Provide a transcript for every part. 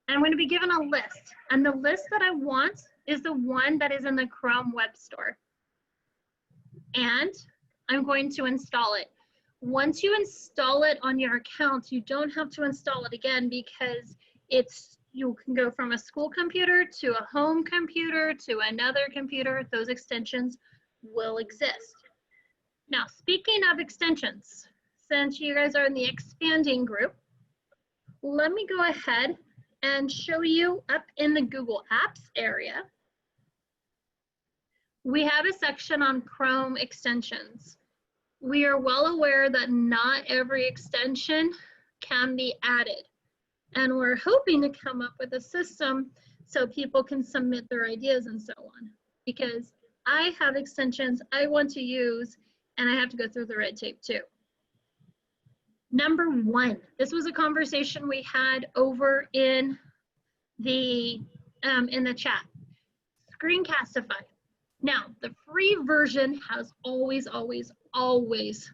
I'm going to be given a list, and the list that I want is the one that is in the Chrome Web Store. And I'm going to install it. Once you install it on your account, you don't have to install it again because you can go from a school computer to a home computer to another computer. Those extensions will exist. Now, speaking of extensions, since you guys are in the expanding group, let me go ahead and show you up in the Google Apps area. We have a section on Chrome extensions. We are well aware that not every extension can be added. And we're hoping to come up with a system so people can submit their ideas and so on. Because I have extensions I want to use, and I have to go through the red tape too. Number one, this was a conversation we had over in the chat. Screencastify. Now, the free version has always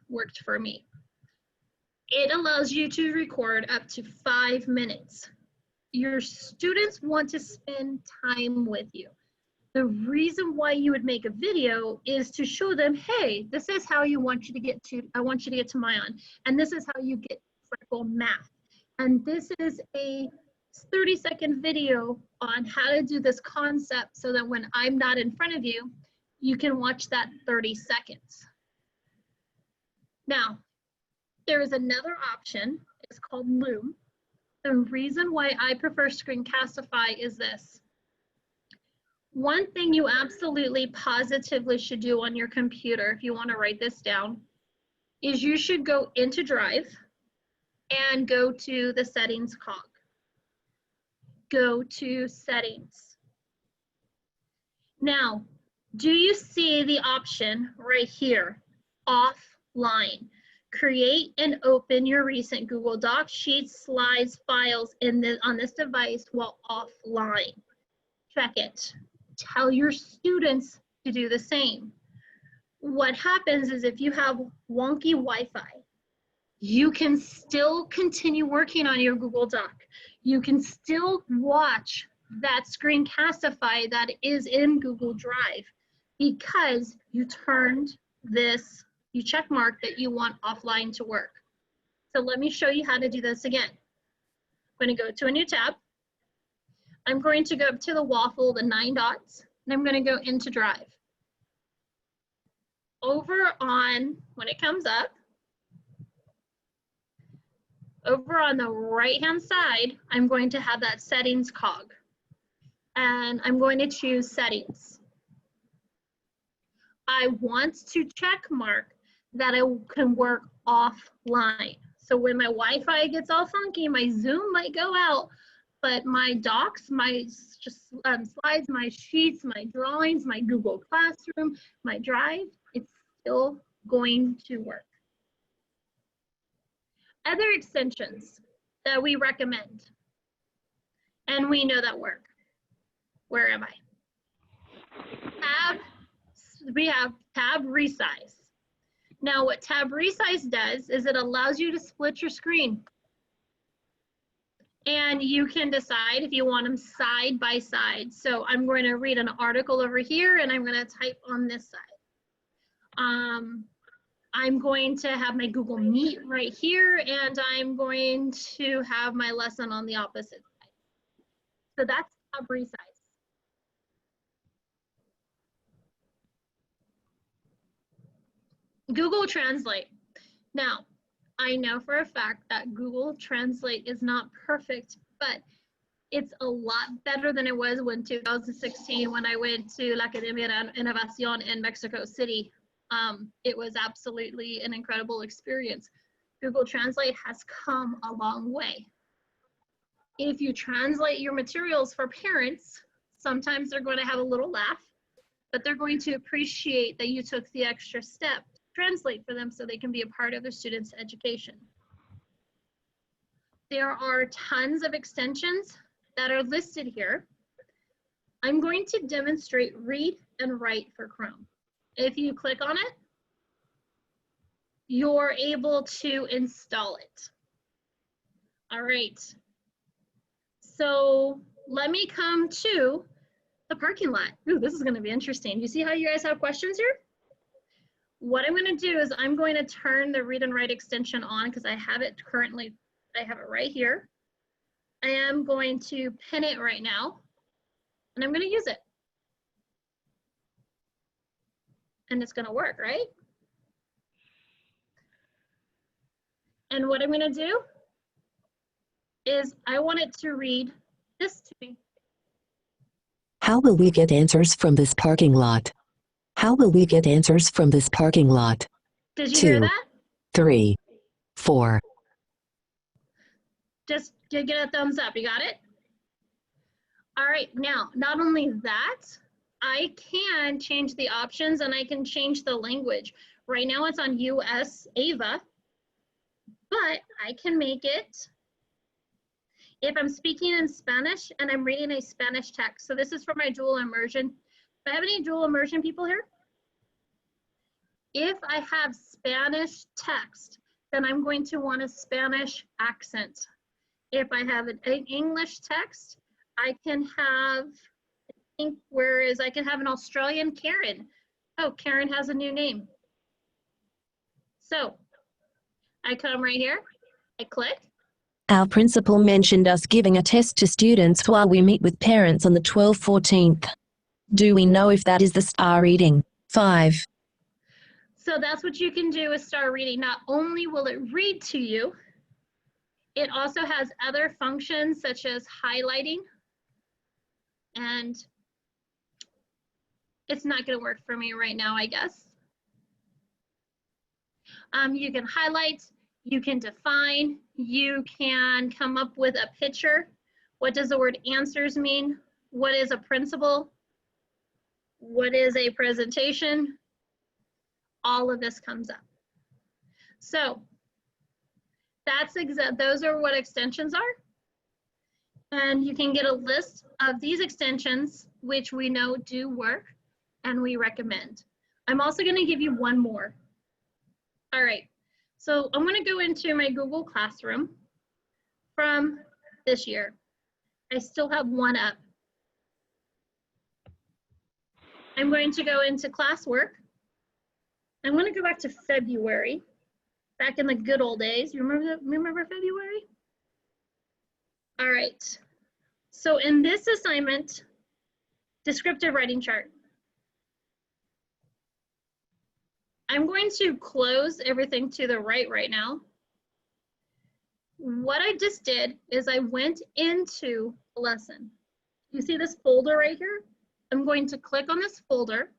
worked for me. It allows you to record up to 5 minutes. Your students want to spend time with you. The reason why you would make a video is to show them, hey, this is how I want you to get to Mayan, and this is how you get Freckle math. And this is a 30-second video on how to do this concept so that when I'm not in front of you, you can watch that 30 seconds. Now, there is another option. It's called Loom. The reason why I prefer Screencastify is this. One thing you absolutely positively should do on your computer, if you want to write this down, is you should go into Drive and go to the settings cog. Go to settings. Now, do you see the option right here, offline? Create and open your recent Google Docs, Sheets, Slides, files on this device while offline. Check it. Tell your students to do the same. What happens is if you have wonky Wi-Fi, you can still continue working on your Google Doc. You can still watch that Screencastify that is in Google Drive because you turned this, you check mark that you want offline to work. So let me show you how to do this again. I'm going to go to a new tab. I'm going to go up to the waffle, the 9 dots, and I'm going to go into Drive. Over on, when it comes up, over on the right-hand side, I'm going to have that settings cog. And I'm going to choose settings. I want to check mark that I can work offline. So when my Wi-Fi gets all funky, my Zoom might go out, but my docs, my slides, my sheets, my drawings, my Google Classroom, my Drive, it's still going to work. Other extensions that we recommend, and we know that work. Where am I? We have Tab Resize. Now what Tab Resize does is it allows you to split your screen. And you can decide if you want them side by side. So I'm going to read an article over here and I'm going to type on this side. I'm going to have my Google Meet right here and I'm going to have my lesson on the opposite side. So that's Tab Resize. Google Translate. Now, I know for a fact that Google Translate is not perfect, but it's a lot better than it was in 2016 when I went to La Academia de Innovación in Mexico City. It was absolutely an incredible experience. Google Translate has come a long way. If you translate your materials for parents, sometimes they're going to have a little laugh, but they're going to appreciate that you took the extra step to translate for them so they can be a part of their students' education. There are tons of extensions that are listed here. I'm going to demonstrate read and write for Chrome. If you click on it, you're able to install it. All right. So let me come to the parking lot. Ooh, this is going to be interesting. You see how you guys have questions here? What I'm going to do is I'm going to turn the read and write extension on because I have it currently, I have it right here. I am going to pin it right now and I'm going to use it. And it's going to work, right? And what I'm going to do is I want it to read this to me. How will we get answers from this parking lot? How will we get answers from this parking lot? Did you hear that? 3, 4. Just get a thumbs up. You got it? All right. Now, not only that, I can change the options and I can change the language. Right now it's on US AVA, but I can make it if I'm speaking in Spanish and I'm reading a Spanish text. So this is for my dual immersion. Do I have any dual immersion people here? If I have Spanish text, then I'm going to want a Spanish accent. If I have an English text, I can have, whereas I can have an Australian Karen. Oh, Karen has a new name. So I come right here, I click. Our principal mentioned us giving a test to students while we meet with parents on the 12/14th. Do we know if that is the star reading? 5. So that's what you can do is start reading. Not only will it read to you, it also has other functions such as highlighting. And it's not going to work for me right now, I guess. You can highlight, you can define, you can come up with a picture. What does the word answers mean? What is a principle? What is a presentation? All of this comes up. So that's those are what extensions are. And you can get a list of these extensions, which we know do work and we recommend. I'm also going to give you one more. All right, so I'm going to go into my Google Classroom from this year. I still have one up. I'm going to go into classwork. I'm going to go back to February, back in the good old days. You remember February? All right. So in this assignment, descriptive writing chart, I'm going to close everything to the right now. What I just did is I went into a lesson. You see this folder right here? I'm going to click on this folder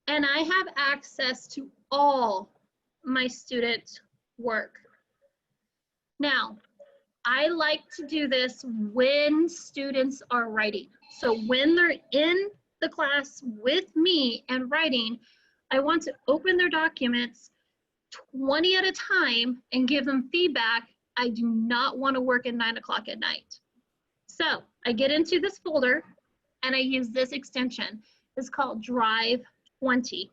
and I have access to all my student work. Now, I like to do this when students are writing. So when they're in the class with me and writing, I want to open their documents 20 at a time and give them feedback. I do not want to work at 9 o'clock at night. So I get into this folder and I use this extension. It's called Drive 20.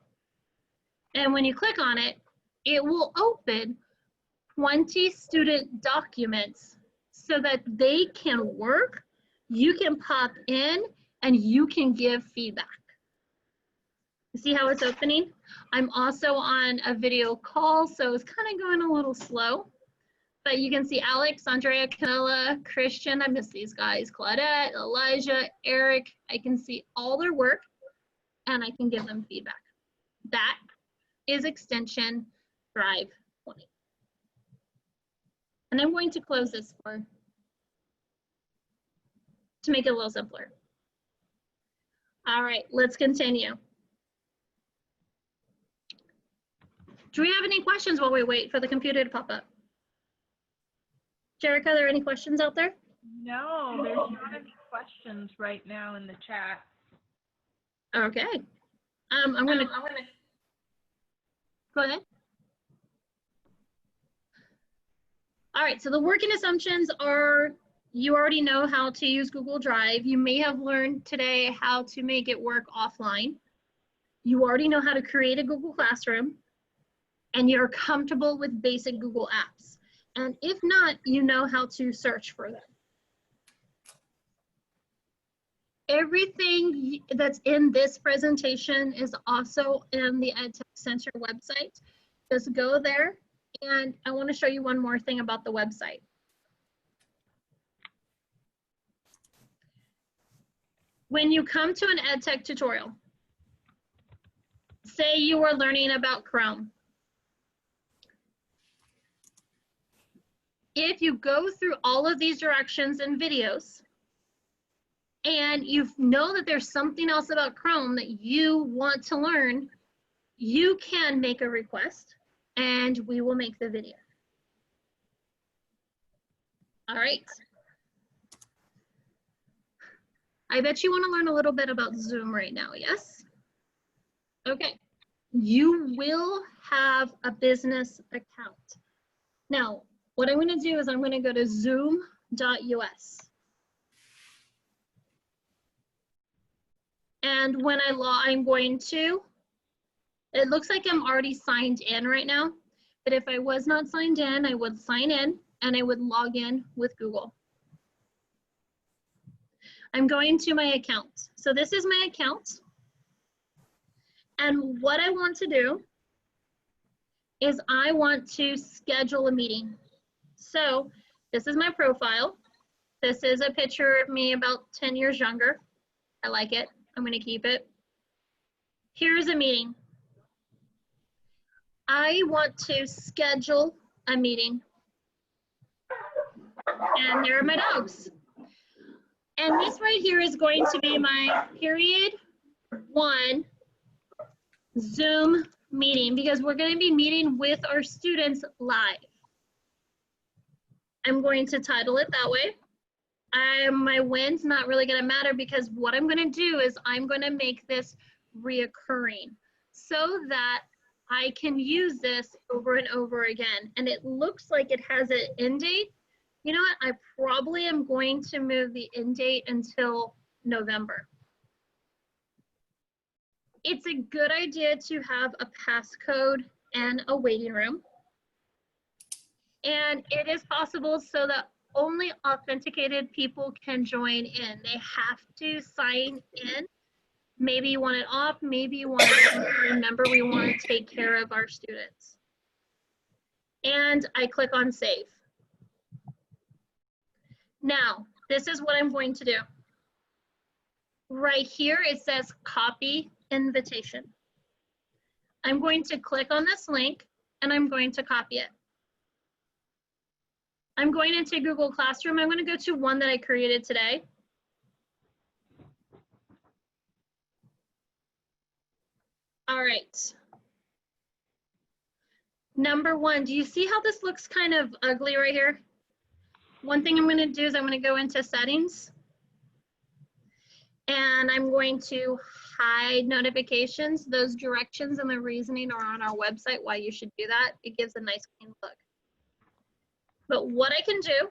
And when you click on it, it will open 20 student documents so that they can work, you can pop in, and you can give feedback. You see how it's opening? I'm also on a video call, so it's kind of going a little slow. But you can see Alex, Andrea, Camilla, Christian, I miss these guys, Claudette, Elijah, Eric. I can see all their work, and I can give them feedback. That is extension Drive 20. And I'm going to close this to make it a little simpler. All right, let's continue. Do we have any questions while we wait for the computer to pop up? Jerica, are there any questions out there? No, there's not any questions right now in the chat. Okay. I'm gonna go ahead. All right, so the working assumptions are, you already know how to use Google Drive. You may have learned today how to make it work offline. You already know how to create a Google Classroom, and you're comfortable with basic Google apps. And if not, you know how to search for them. Everything that's in this presentation is also in the EdTech Center website. Just go there, and I want to show you one more thing about the website. When you come to an EdTech tutorial, say you are learning about Chrome. If you go through all of these directions and videos, and you know that there's something else about Chrome that you want to learn, you can make a request and we will make the video. All right. I bet you want to learn a little bit about Zoom right now, yes? Okay. You will have a business account. Now, what I'm going to do is I'm going to go to zoom.us. And when I'm going to, it looks like I'm already signed in right now, but if I was not signed in, I would sign in and I would log in with Google. I'm going to my account. So this is my account. And what I want to do is I want to schedule a meeting. So this is my profile. This is a picture of me about 10 years younger. I like it. I'm going to keep it. Here's a meeting. I want to schedule a meeting. And there are my dogs. And this right here is going to be my period 1 Zoom meeting, because we're going to be meeting with our students live. I'm going to title it that way. My win's not really going to matter, because what I'm going to do is I'm going to make this reoccurring so that I can use this over and over again. And it looks like it has an end date. You know what? I probably am going to move the end date until November. It's a good idea to have a passcode and a waiting room. And it is possible so that only authenticated people can join in. They have to sign in. Maybe you want it off, maybe you want it on. Remember, we want to take care of our students. And I click on save. Now, this is what I'm going to do. Right here, it says copy invitation. I'm going to click on this link and I'm going to copy it. I'm going into Google Classroom. I'm going to go to one that I created today. All right. Number 1, do you see how this looks kind of ugly right here? One thing I'm going to do is I'm going to go into settings. And I'm going to hide notifications. Those directions and the reasoning are on our website why you should do that. It gives a nice clean look. But what I can do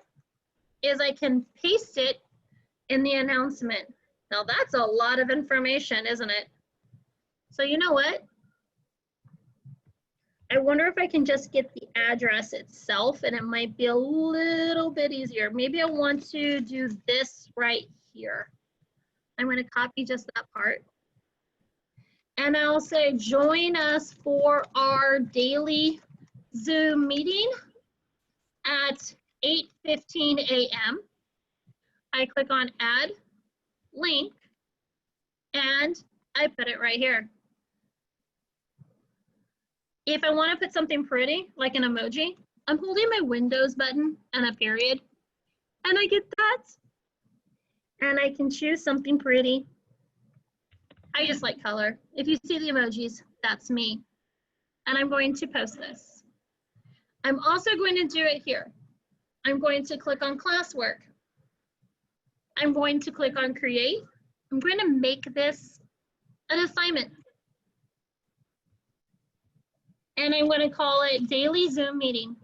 is I can paste it in the announcement. Now that's a lot of information, isn't it? So you know what? I wonder if I can just get the address itself, and it might be a little bit easier. Maybe I want to do this right here. I'm going to copy just that part. And I'll say, join us for our daily Zoom meeting at 8:15 a.m. I click on add link and I put it right here. If I want to put something pretty, like an emoji, I'm holding my Windows button and a period, and I get that. And I can choose something pretty. I just like color. If you see the emojis, that's me. And I'm going to post this. I'm also going to do it here. I'm going to click on classwork. I'm going to click on create. I'm going to make this an assignment. And I'm going to call it daily Zoom meeting.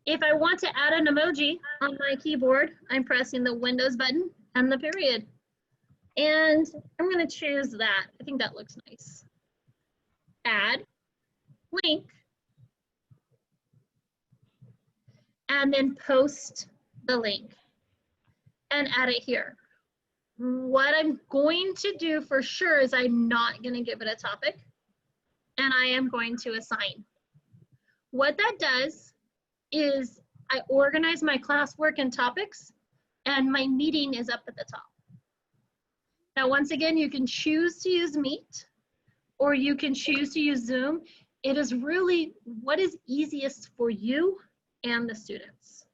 If I want to add an emoji on my keyboard, I'm pressing the Windows button and the period. And I'm going to choose that. I think that looks nice. Add, link, and then post the link and add it here. What I'm going to do for sure is I'm not going to give it a topic, and I am going to assign. What that does is I organize my classwork and topics, and my meeting is up at the top. Now, once again, you can choose to use Meet, or you can choose to use Zoom. It is really what is easiest for you and the students.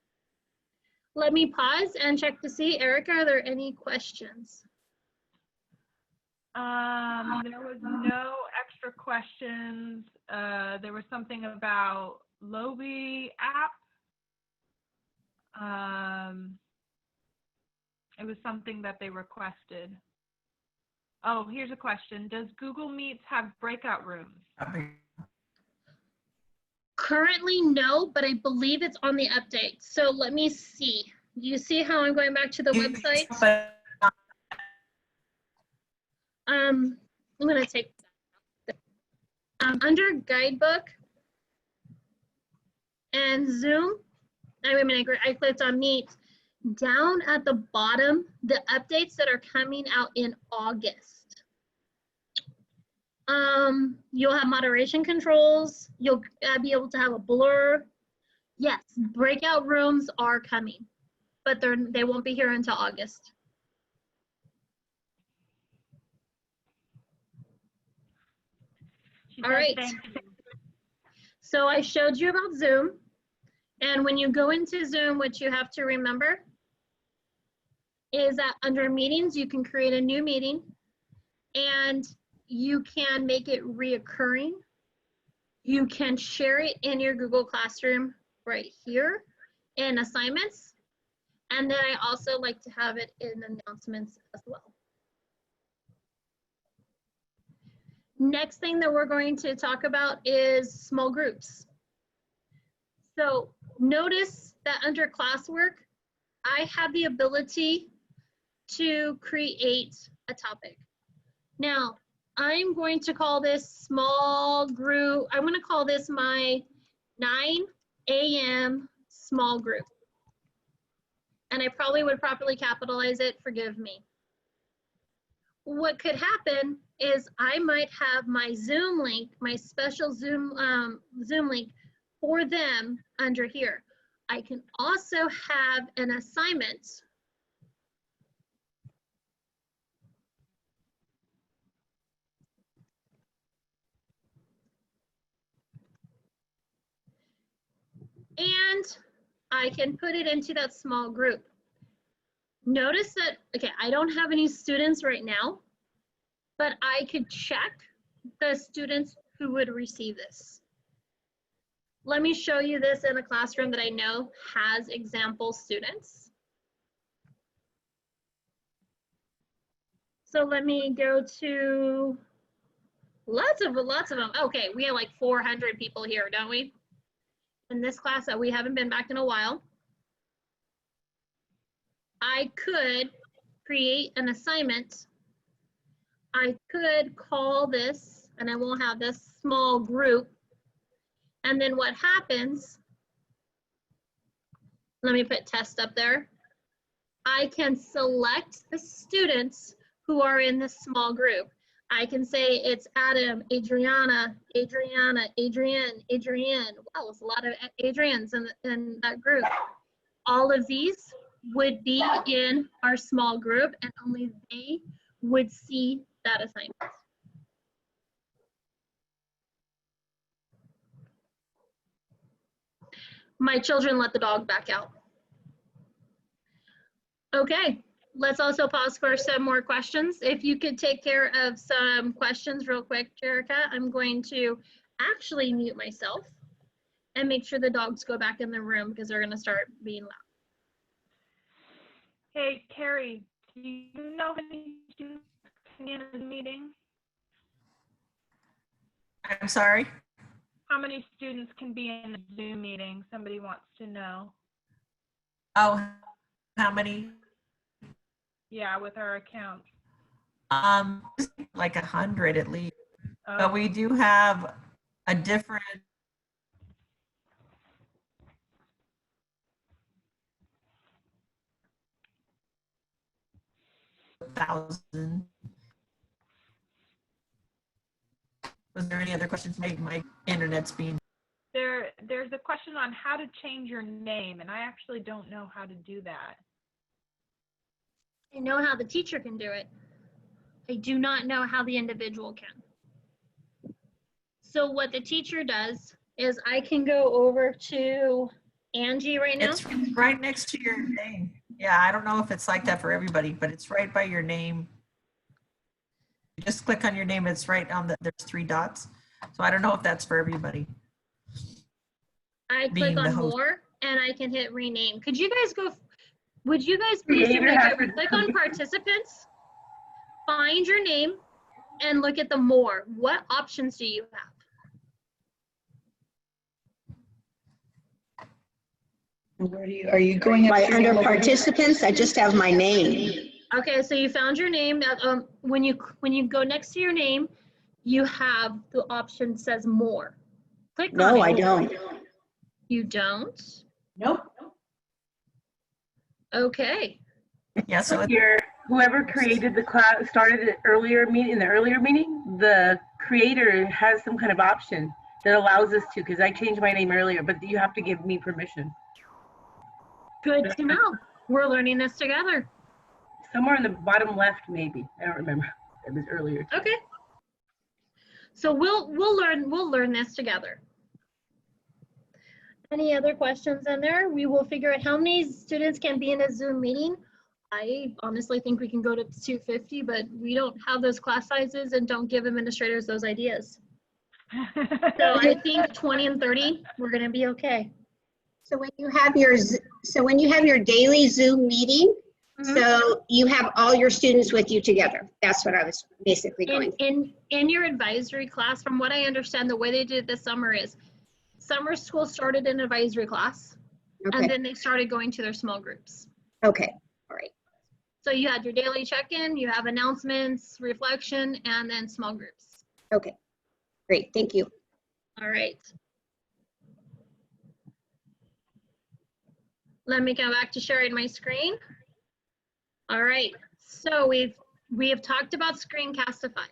Let me pause and check to see, Erica, are there any questions? There was no extra questions. There was something about Lobi app. It was something that they requested. Oh, here's a question. Does Google Meets have breakout rooms? Currently, no, but I believe it's on the update. So let me see. You see how I'm going back to the website? I'm gonna take under Guidebook and Zoom. I clicked on Meet. Down at the bottom, the updates that are coming out in August. You'll have moderation controls. You'll be able to have a blur. Yes, breakout rooms are coming, but they won't be here until August. All right. So I showed you about Zoom. And when you go into Zoom, what you have to remember is that under meetings, you can create a new meeting and you can make it reoccurring. You can share it in your Google Classroom right here in assignments. And then I also like to have it in announcements as well. Next thing that we're going to talk about is small groups. So notice that under classwork, I have the ability to create a topic. Now, I'm going to call this small group. I'm going to call this my 9 a.m. small group. And I probably would properly capitalize it, forgive me. What could happen is I might have my Zoom link, my special Zoom link for them under here. I can also have an assignment and I can put it into that small group. Notice that, okay, I don't have any students right now, but I could check the students who would receive this. Let me show you this in a classroom that I know has example students. So let me go to lots of them. Okay, we have like 400 people here, don't we? In this class that we haven't been back in a while. I could create an assignment. I could call this, and I won't have this small group. And then what happens, let me put test up there. I can select the students who are in this small group. I can say it's Adam, Adriana, Adrienne. Wow, there's a lot of Adrians in that group. All of these would be in our small group and only they would see that assignment. My children let the dog back out. Okay, let's also pause for some more questions. If you could take care of some questions real quick, Jerica, I'm going to actually mute myself and make sure the dogs go back in the room because they're gonna start being loud. Hey, Carrie, do you know how many students can in the meeting? I'm sorry? How many students can be in the Zoom meeting? Somebody wants to know. Oh, how many? Yeah, with our account. Like 100 at least. Oh. But we do have a different. 1,000. Was there any other questions? My internet's being. There's a question on how to change your name, and I actually don't know how to do that. I know how the teacher can do it. I do not know how the individual can. So what the teacher does is I can go over to Angie right now. It's right next to your name. Yeah, I don't know if it's like that for everybody, but it's right by your name. You just click on your name. It's right on there's 3 dots. So I don't know if that's for everybody. I click Being the on host. more and I can hit rename. Could you guys go, would you guys please do me a favor? Click on participants, find your name, and look at the more. What options do you have? Where do you, are you going up under participants? I just have my name. Okay, so you found your name. When you go next to your name, you have the option says more. Click on it. No, I don't. You don't? Nope. Okay. Yeah, so it's Here, whoever created the class started it earlier meeting in the earlier meeting, the creator has some kind of option that allows us to, because I changed my name earlier, but you have to give me permission. Good to know. We're learning this together. Somewhere in the bottom left, maybe. I don't remember. It was earlier. Okay. So we'll learn this together. Any other questions in there? We will figure out how many students can be in a Zoom meeting. I honestly think we can go to 250, but we don't have those class sizes and don't give administrators those ideas. So I think 20 and 30, we're gonna be okay. So when you have your daily Zoom meeting, so you have all your students with you together. That's what I was basically going. In your advisory class, from what I understand, the way they did it this summer is summer school started in advisory class, Okay. and then they started going to their small groups. Okay. All right. So you had your daily check-in, you have announcements, reflection, and then small groups. Okay. Great. Thank you. All right. Let me go back to sharing my screen. All right, so we have talked about Screencastify.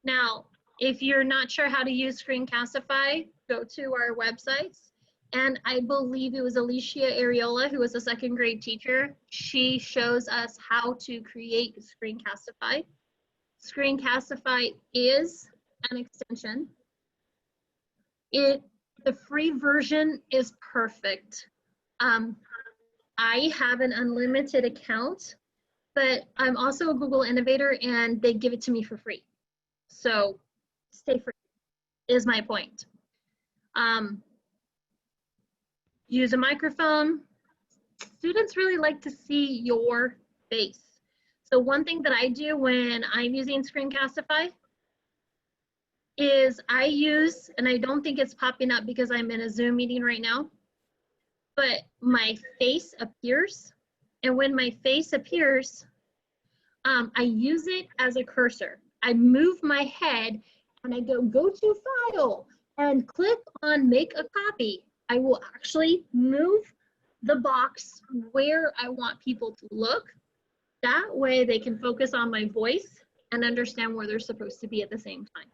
Now, if you're not sure how to use Screencastify, go to our websites. And I believe it was Alicia Areola, who was a 2nd grade teacher. She shows us how to create Screencastify. Screencastify is an extension. The free version is perfect. I have an unlimited account, but I'm also a Google Innovator and they give it to me for free. So stay free is my point. Use a microphone. Students really like to see your face. So one thing that I do when I'm using Screencastify is I use, and I don't think it's popping up because I'm in a Zoom meeting right now, but my face appears, and when my face appears, I use it as a cursor. I move my head and I go to file and click on make a copy. I will actually move the box where I want people to look. That way they can focus on my voice and understand where they're supposed to be at the same time.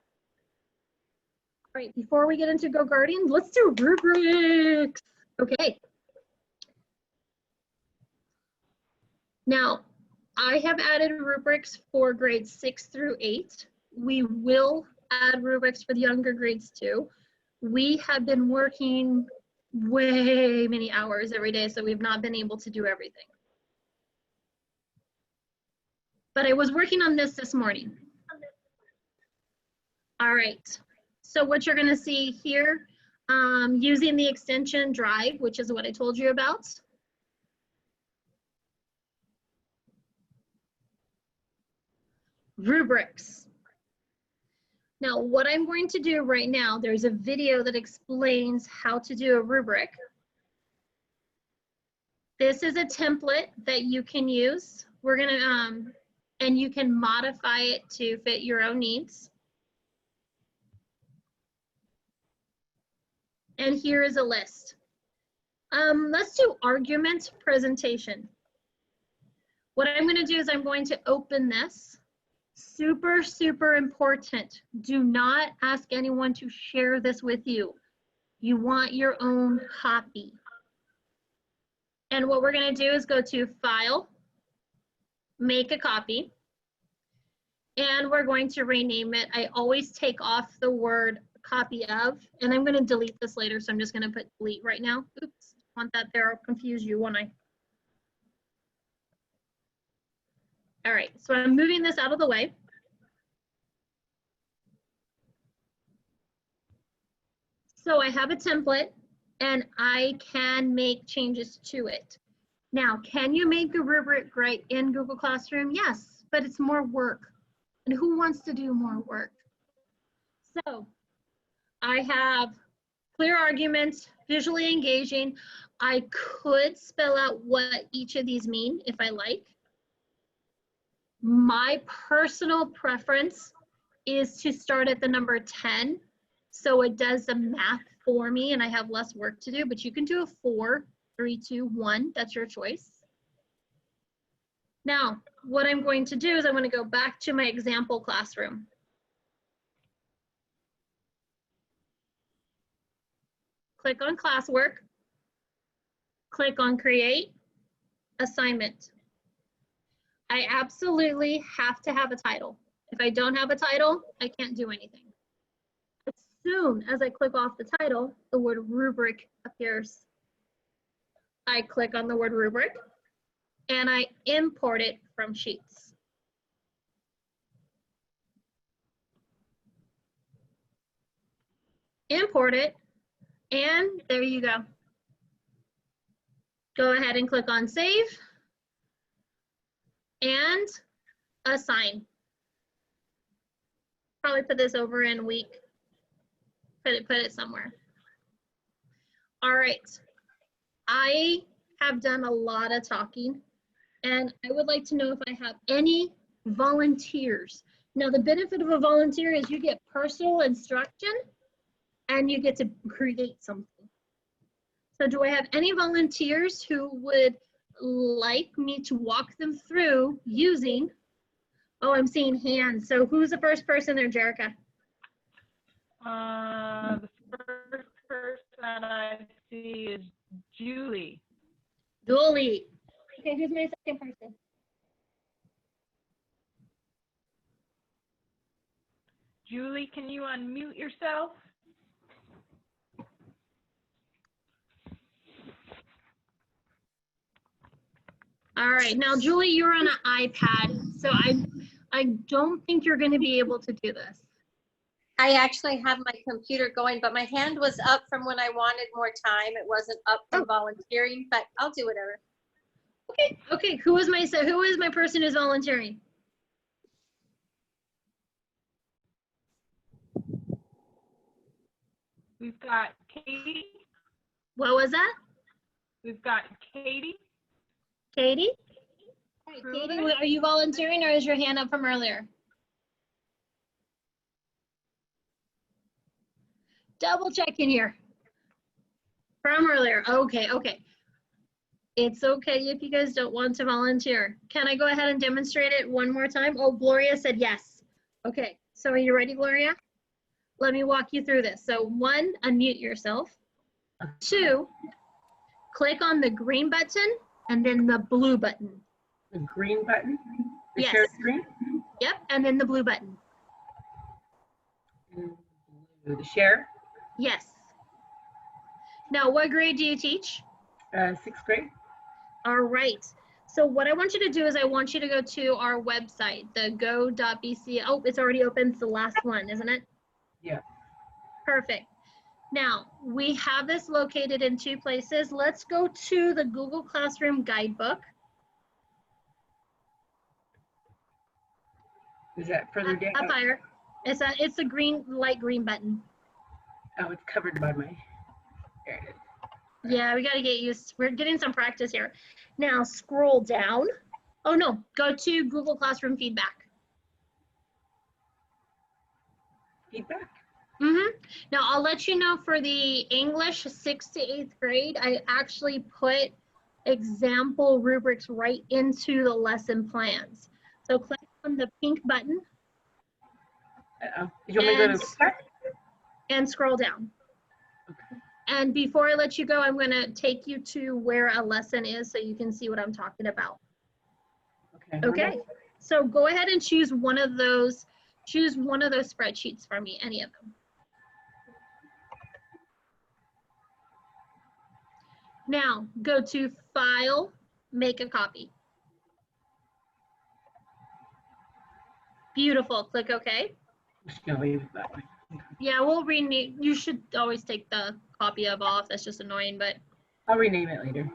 All right, before we get into Go Guardians, let's do rubrics. Okay. Now, I have added rubrics for grades 6 through 8. We will add rubrics for the younger grades too. We have been working way many hours every day, so we've not been able to do everything. But I was working on this morning. All right, so what you're gonna see here, using the extension Drive, which is what I told you about. Rubrics. Now, what I'm going to do right now, there's a video that explains how to do a rubric. This is a template that you can use. We're gonna, and you can modify it to fit your own needs. And here is a list. Let's do argument presentation. What I'm going to do is I'm going to open this. Super, super important. Do not ask anyone to share this with you. You want your own copy. And what we're going to do is go to File, Make a Copy, and we're going to rename it. I always take off the word copy of, and I'm going to delete this later, so I'm just going to put delete right now. Oops, want that there, I'll confuse you, won't I? All right, so I'm moving this out of the way. So I have a template and I can make changes to it. Now, can you make a rubric right in Google Classroom? Yes, but it's more work. And who wants to do more work? So I have clear arguments, visually engaging. I could spell out what each of these mean if I like. My personal preference is to start at the number 10, so it does the math for me and I have less work to do, but you can do a 4, 3, 2, 1, that's your choice. Now, what I'm going to do is I'm going to go back to my example classroom. Click on classwork, click on create, assignment. I absolutely have to have a title. If I don't have a title, I can't do anything. As soon as I click off the title, the word rubric appears. I click on the word rubric and I import it from Sheets. Import it, and there you go. Go ahead and click on save and assign. Probably put this over in week. Put it somewhere. All right. I have done a lot of talking and I would like to know if I have any volunteers. Now, the benefit of a volunteer is you get personal instruction and you get to create something. So do I have any volunteers who would like me to walk them through using, oh, I'm seeing hands. So who's the first person there, Jerica? The first person I see is Julie. Julie. Okay, who's my second person? Julie, can you unmute yourself? All right, now Julie, you're on an iPad, so I don't think you're going to be able to do this. I actually have my computer going, but my hand was up from when I wanted more time. It wasn't up from volunteering, but I'll do whatever. Okay, okay. Who is my person who's volunteering? We've got Katie. What was that? We've got Katie. Katie? All right, Katie, are you volunteering or is your hand up from earlier? Double checking here. From earlier. Okay, okay. It's okay if you guys don't want to volunteer. Can I go ahead and demonstrate it one more time? Oh, Gloria said yes. Okay, so are you ready, Gloria? Let me walk you through this. So 1, unmute yourself. 2, click on the green button and then the blue button. The green button? The Yes. share screen? Yep, and then the blue button. The share? Yes. Now, what grade do you teach? 6th grade. All right. So what I want you to do is I want you to go to our website, the go.bc. Oh, it's already open. It's the last one, isn't it? Yeah. Perfect. Now, we have this located in 2 places. Let's go to the Google Classroom Guidebook. Is that further down? Up higher. It's a green, light green button. Oh, it's covered by my, there it is. Yeah, we got to get used. We're getting some practice here. Now, scroll down. Oh, no. Go to Google Classroom Feedback. Feedback? Now, I'll let you know for the English 6th to 8th grade, I actually put example rubrics right into the lesson plans. So click on the pink button You want me to go to start? and scroll down. Okay. And before I let you go, I'm going to take you to where a lesson is so you can see what I'm talking about. Okay. Okay. So go ahead and choose one of those spreadsheets for me, any of them. Now go to File, Make a Copy. Beautiful. Click OK. I'm just gonna leave it that way. Yeah, we'll rename. You should always take the copy of off. That's just annoying. But I'll rename it later.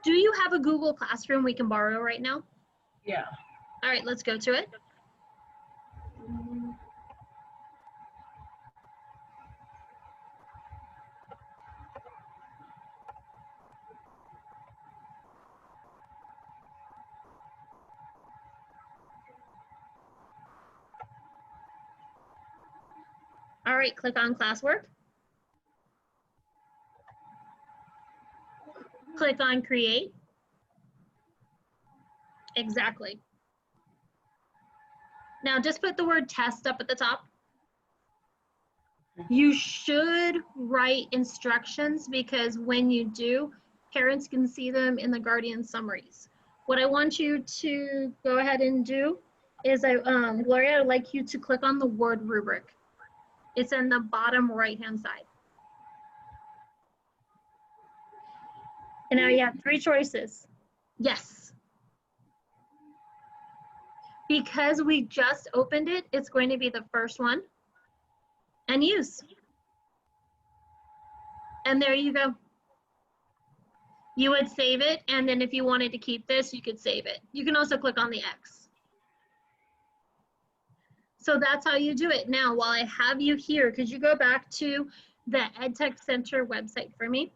do you have a Google Classroom we can borrow right now? Yeah. All right, let's go to it. All right, click on Classwork. Click on Create. Exactly. Now just put the word test up at the top. You should write instructions because when you do, parents can see them in the Guardian summaries. What I want you to go ahead and do is, Gloria, I'd like you to click on the word rubric. It's in the bottom right-hand side. And now you have 3 choices. Yes. Because we just opened it, it's going to be the first one. And use. And there you go. You would save it, and then if you wanted to keep this, you could save it. You can also click on the X. So that's how you do it. Now, while I have you here, could you go back to the EdTech Center website for me?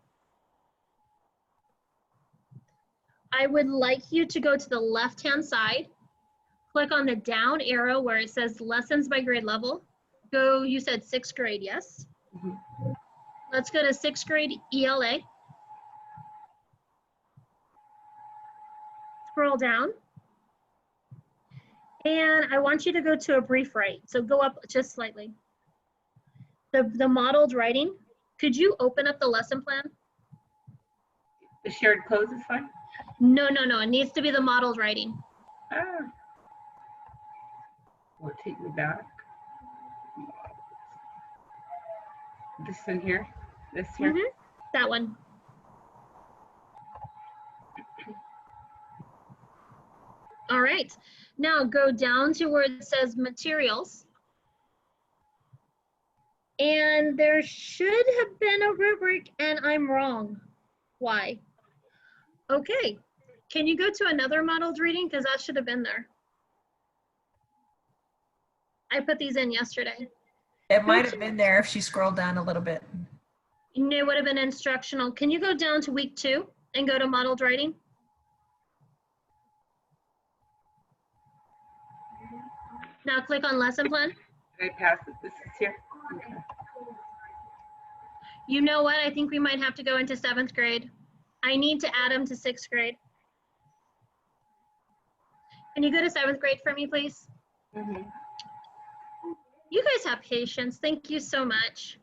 I would like you to go to the left-hand side, click on the down arrow where it says lessons by grade level. Go, you said 6th grade, yes? Mhm. Let's go to 6th grade ELA. Scroll down. And I want you to go to a brief write. So go up just slightly. The modeled writing, could you open up the lesson plan? The shared close is fine? No, no, no, it needs to be the modeled writing. Ah. Will it take me back? This in here? This here? Mm-hmm. That one. All right, now go down to where it says materials. And there should have been a rubric and I'm wrong. Why? Okay, can you go to another modeled reading? Because that should have been there. I put these in yesterday. It might have been there if she scrolled down a little bit. It would have been instructional. Can you go down to week 2 and go to modeled writing? Now click on lesson plan. Did I pass it? This is here? Okay. You know what? I think we might have to go into 7th grade. I need to add them to 6th grade. Can you go to 7th grade for me, please? Mm-hmm. You guys have patience. Thank you so much.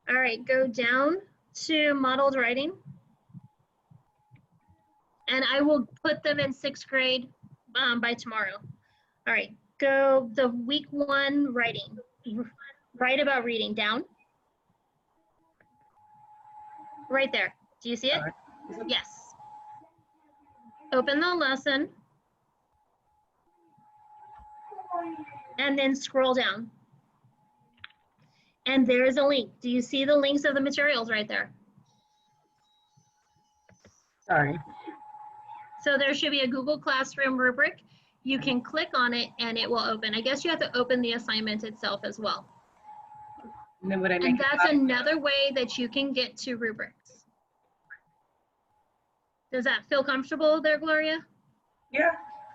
All right, go down to modeled writing. And I will put them in 6th grade by tomorrow. All right, go the week 1 writing. Write about reading down. Right there. Do you see it? Yes. Open the lesson. And then scroll down. And there's a link. Do you see the links of the materials right there? Sorry. So there should be a Google Classroom rubric. You can click on it and it will open. I guess you have to open the assignment itself as well. And then would I make And a that's copy? another way that you can get to rubrics. Does that feel comfortable there, Gloria? Yeah.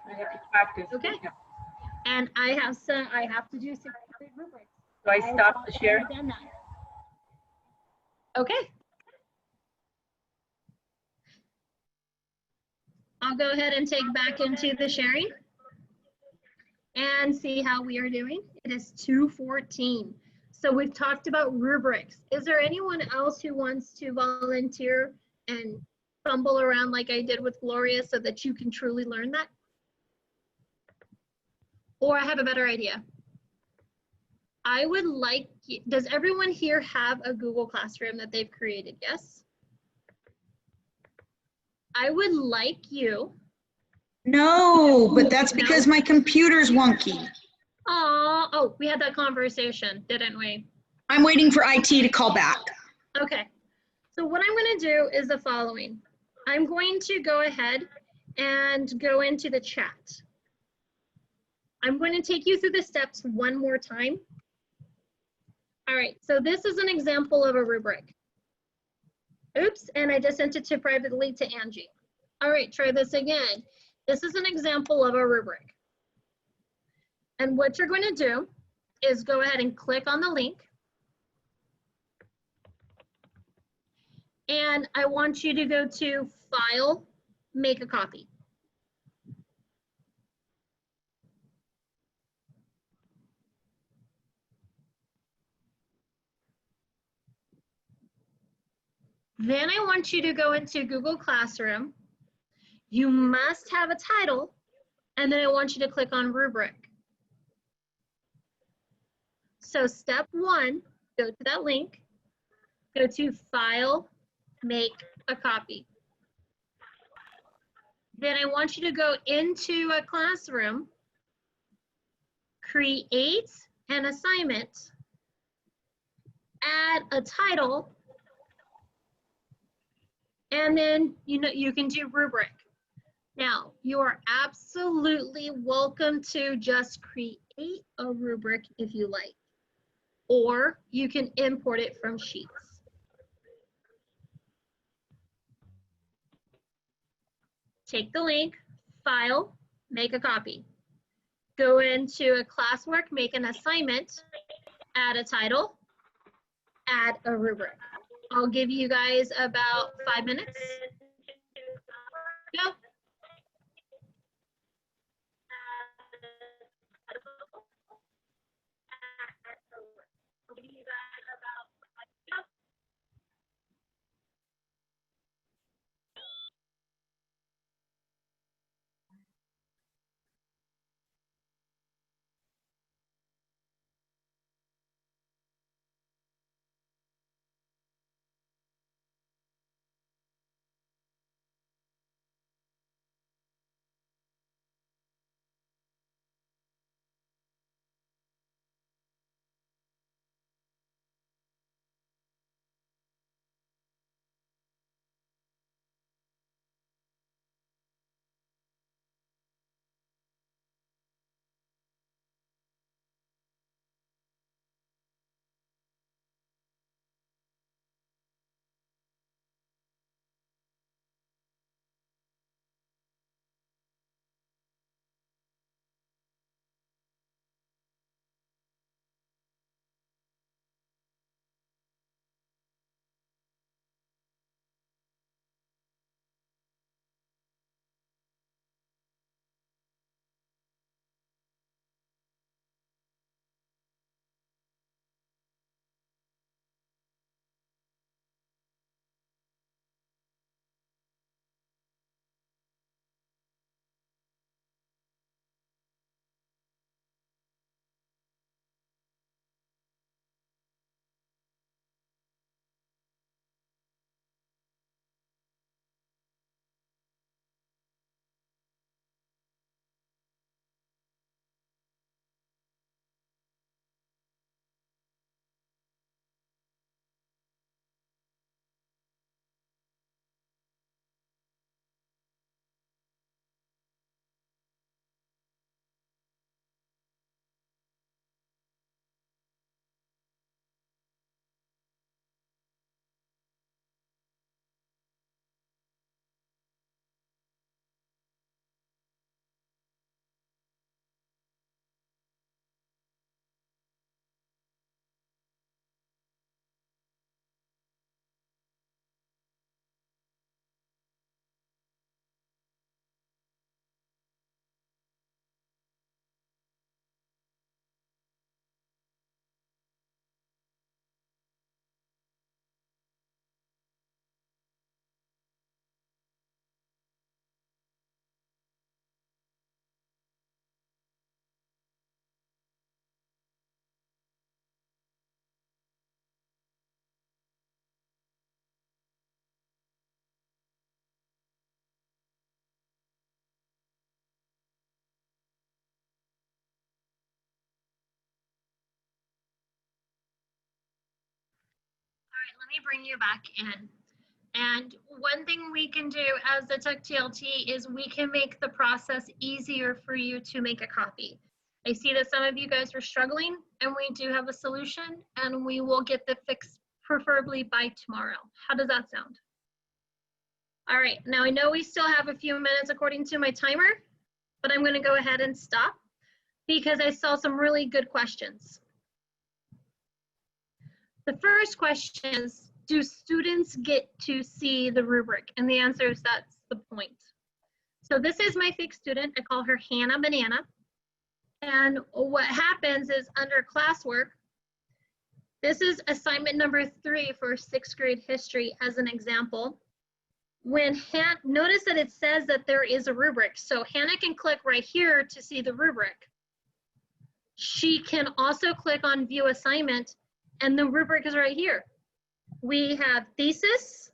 I have to practice. Okay. Yeah. And I have to do 6th grade rubrics. Do I stop the share? Okay. I'll go ahead and take back into the sharing and see how we are doing. It is 2:14. So we've talked about rubrics. Is there anyone else who wants to volunteer and fumble around like I did with Gloria so that you can truly learn that? Or I have a better idea. I would like, does everyone here have a Google Classroom that they've created? Yes? I would like you. No, but that's because my computer's wonky. Oh, we had that conversation, didn't we? I'm waiting for IT to call back. Okay. So what I'm going to do is the following. I'm going to go ahead and go into the chat. I'm going to take you through the steps one more time. All right, so this is an example of a rubric. Oops, and I just sent it to privately to Angie. All right, try this again. This is an example of a rubric. And what you're going to do is go ahead and click on the link. And I want you to go to File, Make a Copy. Then I want you to go into Google Classroom. You must have a title, and then I want you to click on Rubric. So step 1, go to that link, go to File, Make a Copy. Then I want you to go into a classroom, create an assignment, add a title, and then you can do rubric. Now, you are absolutely welcome to just create a rubric if you like, or you can import it from Sheets. Take the link, File, Make a Copy. Go into a classwork, make an assignment, add a title, add a rubric. I'll give you guys about 5 minutes. Go. let me bring you back in. And one thing we can do as the Tech TLT is we can make the process easier for you to make a copy. I see that some of you guys are struggling, and we do have a solution, and we will get the fix preferably by tomorrow. How does that sound? All right, now I know we still have a few minutes according to my timer, but I'm gonna go ahead and stop because I saw some really good questions. The first question is, do students get to see the rubric? And the answer is that's the point. So this is my fixed student. I call her Hannah Banana. And what happens is under classwork, this is assignment number 3 for 6th grade history as an example. When notice that it says that there is a rubric. So Hannah can click right here to see the rubric. She can also click on view assignment, and the rubric is right here. We have thesis,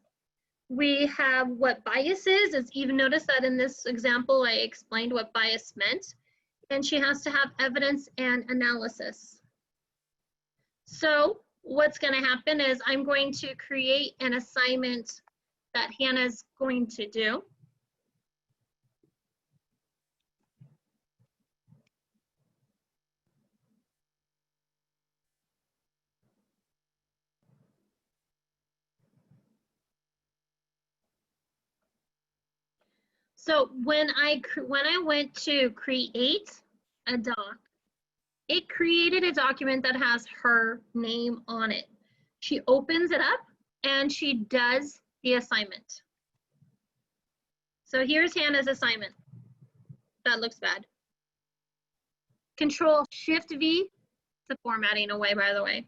we have what bias is even notice that in this example I explained what bias meant, and she has to have evidence and analysis. So what's going to happen is I'm going to create an assignment that Hannah's going to do. So when I went to create a doc, it created a document that has her name on it. She opens it up and she does the assignment. So here's Hannah's assignment. That looks bad. Control-Shift-V, it's a formatting away, by the way.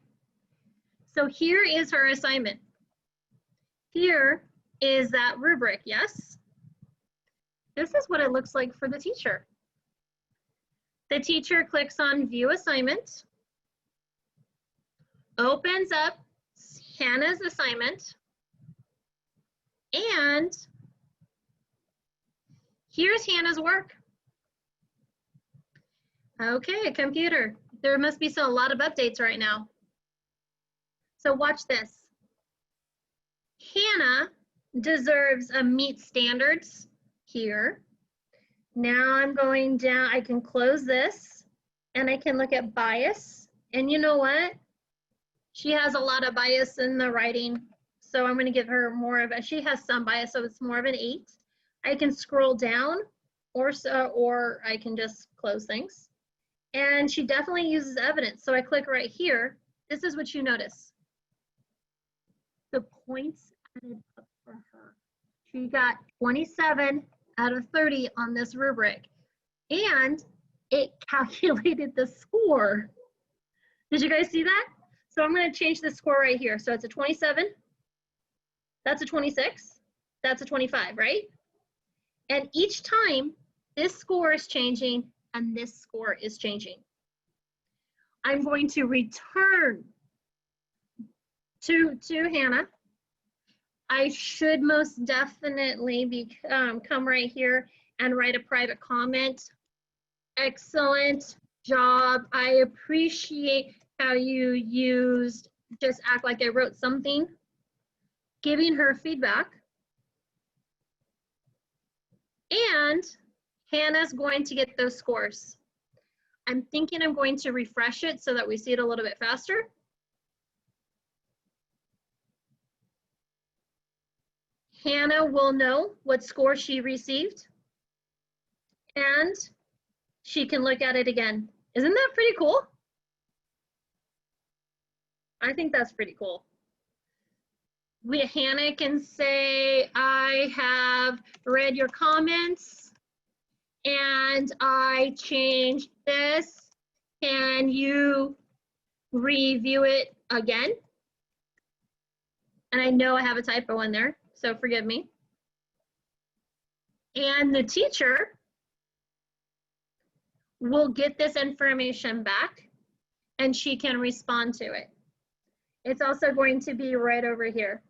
So here is her assignment. Here is that rubric, yes? This is what it looks like for the teacher. The teacher clicks on View Assignment, opens up Hannah's assignment, and here's Hannah's work. Okay, computer, there must be a lot of updates right now. So watch this. Hannah deserves a meet standards here. Now I'm going down, I can close this and I can look at bias. And you know what? She has a lot of bias in the writing. So I'm gonna give her more of a, she has some bias, so it's more of an 8. I can scroll down or I can just close things. And she definitely uses evidence. So I click right here. This is what you notice. The points added up for her. She got 27 out of 30 on this rubric, and it calculated the score. Did you guys see that? So I'm going to change the score right here. So it's a 27, that's a 26, that's a 25, right? And each time this score is changing and this score is changing. I'm going to return to Hannah. I should most definitely come right here and write a private comment. Excellent job. I appreciate how you used, just act like I wrote something, giving her feedback. And Hannah's going to get those scores. I'm thinking I'm going to refresh it so that we see it a little bit faster. Hannah will know what score she received, and she can look at it again. Isn't that pretty cool? I think that's pretty cool. Hannah can say, I have read your comments and I changed this. Can you review it again? And I know I have a typo in there, so forgive me. And the teacher will get this information back and she can respond to it. It's also going to be right over here.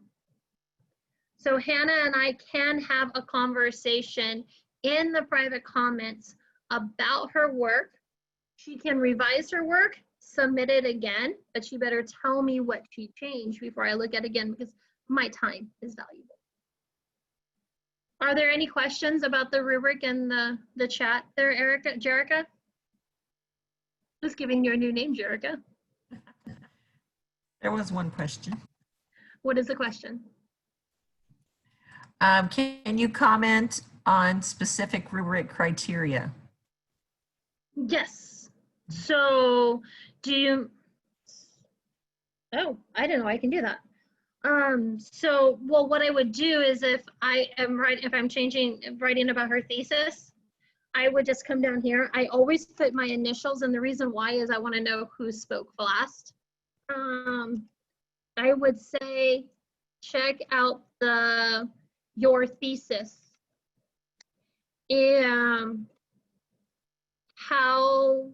So Hannah and I can have a conversation in the private comments about her work. She can revise her work, submit it again, but she better tell me what she changed before I look at it again, because my time is valuable. Are there any questions about the rubric and the chat there, Jerica? Just giving you a new name, Jerica. There was one question. What is the question? Can you comment on specific rubric criteria? Yes. So do you, oh, I didn't know I can do that. So, well, what I would do is if I'm writing about her thesis, I would just come down here. I always put my initials, and the reason why is I want to know who spoke last. I would say, check out your thesis. How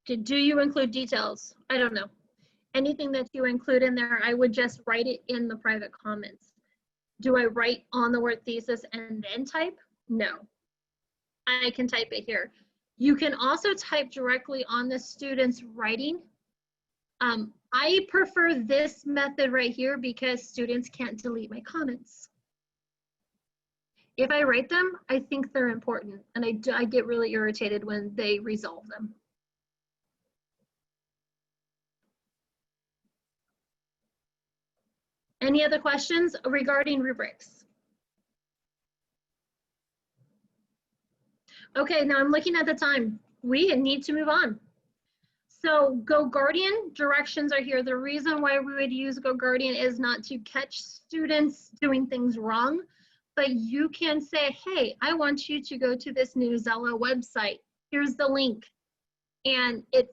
do you include details? I don't know. Anything that you include in there, I would just write it in the private comments. Do I write on the word thesis and then type? No. I can type it here. You can also type directly on the student's writing. I prefer this method right here because students can't delete my comments. If I write them, I think they're important, and I get really irritated when they resolve them. Any other questions regarding rubrics? Okay, now I'm looking at the time. We need to move on. So Go Guardian directions are here. The reason why we would use Go Guardian is not to catch students doing things wrong, but you can say, hey, I want you to go to this Newsella website. Here's the link. And it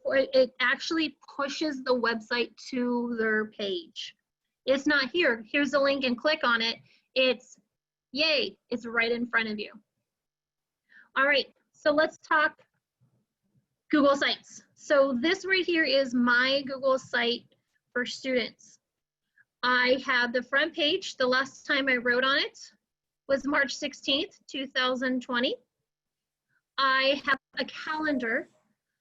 actually pushes the website to their page. It's not here. Here's the link and click on it. It's, yay, it's right in front of you. All right, so let's talk Google Sites. So this right here is my Google site for students. I have the front page. The last time I wrote on it was March 16th, 2020. I have a calendar.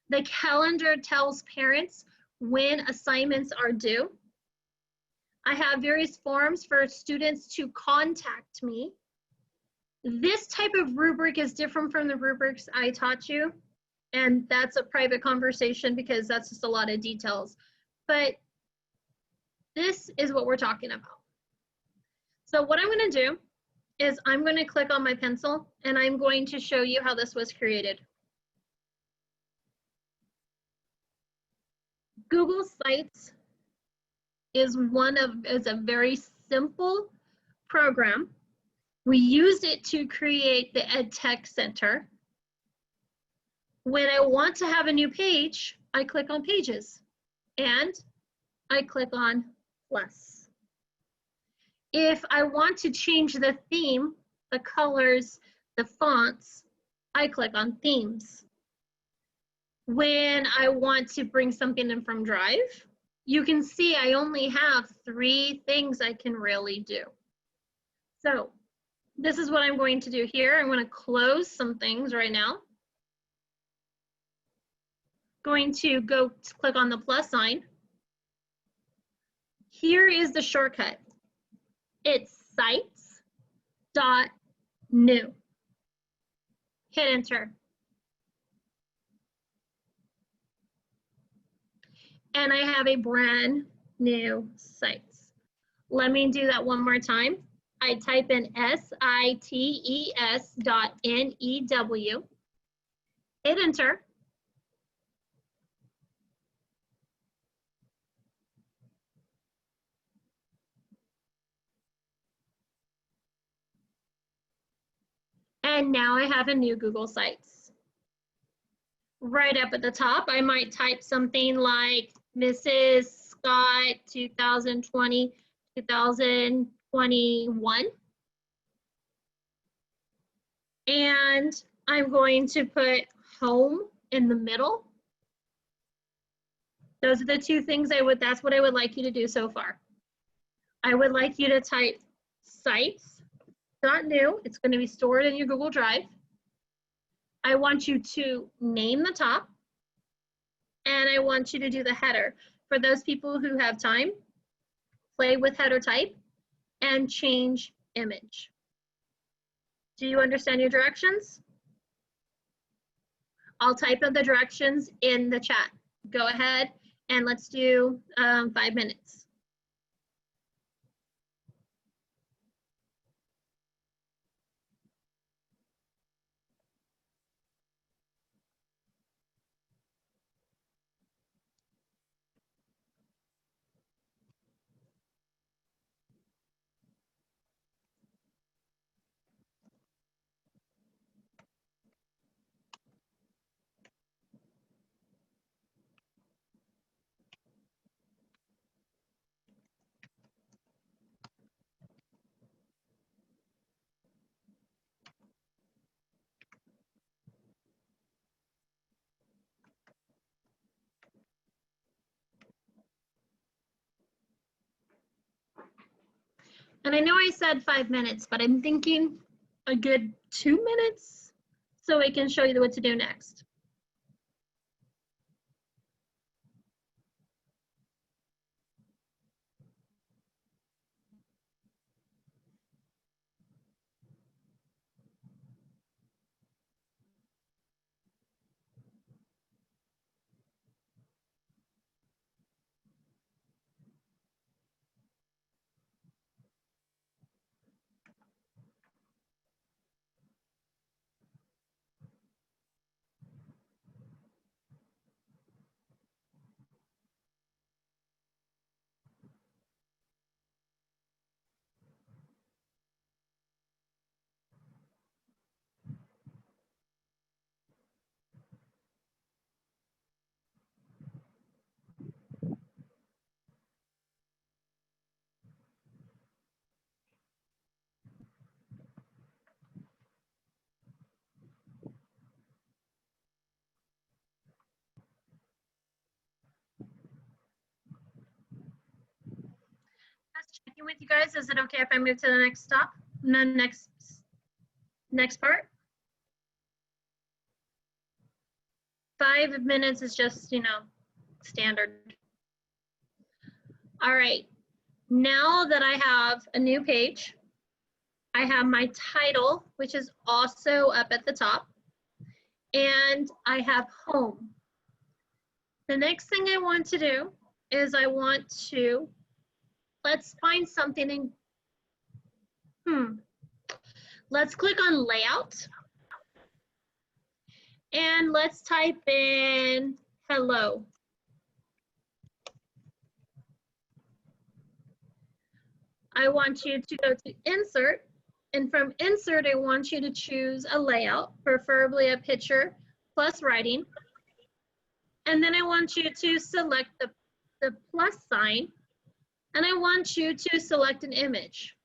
The calendar tells parents when assignments are due. I have various forms for students to contact me. This type of rubric is different from the rubrics I taught you, and that's a private conversation because that's just a lot of details. But this is what we're talking about. So what I'm going to do is I'm going to click on my pencil and I'm going to show you how this was created. Google Sites is a very simple program. We used it to create the EdTech Center. When I want to have a new page, I click on Pages and I click on Plus. If I want to change the theme, the colors, the fonts, I click on Themes. When I want to bring something in from Drive, you can see I only have 3 things I can really do. So this is what I'm going to do here. I'm going to close some things right now. Going to go click on the plus sign. Here is the shortcut. It's sites.new. Hit enter. And I have a brand new site. Let me do that one more time. I type in sites.new. Hit enter. And now I have a new Google Sites. Right up at the top, I might type something like Mrs. Scott 2020, 2021. And I'm going to put home in the middle. Those are the 2 things that's what I would like you to do so far. I would like you to type sites.new. It's going to be stored in your Google Drive. I want you to name the top. and I want you to do the header. For those people who have time, play with header type and change image. Do you understand your directions? I'll type up the directions in the chat. Go ahead and let's do 5 minutes. And I know I said 5 minutes, but I'm thinking a good 2 minutes so I can show you what to do next. Just checking with you guys. Is it okay if I move to the next stop? No, next part? 5 minutes is just, standard. All right. Now that I have a new page, I have my title, which is also up at the top, and I have home. The next thing I want to do is let's find something let's click on layout and let's type in hello. I want you to go to insert, and from insert I want you to choose a layout, preferably a picture plus writing. And then I want you to select the plus sign, and I want you to select an image.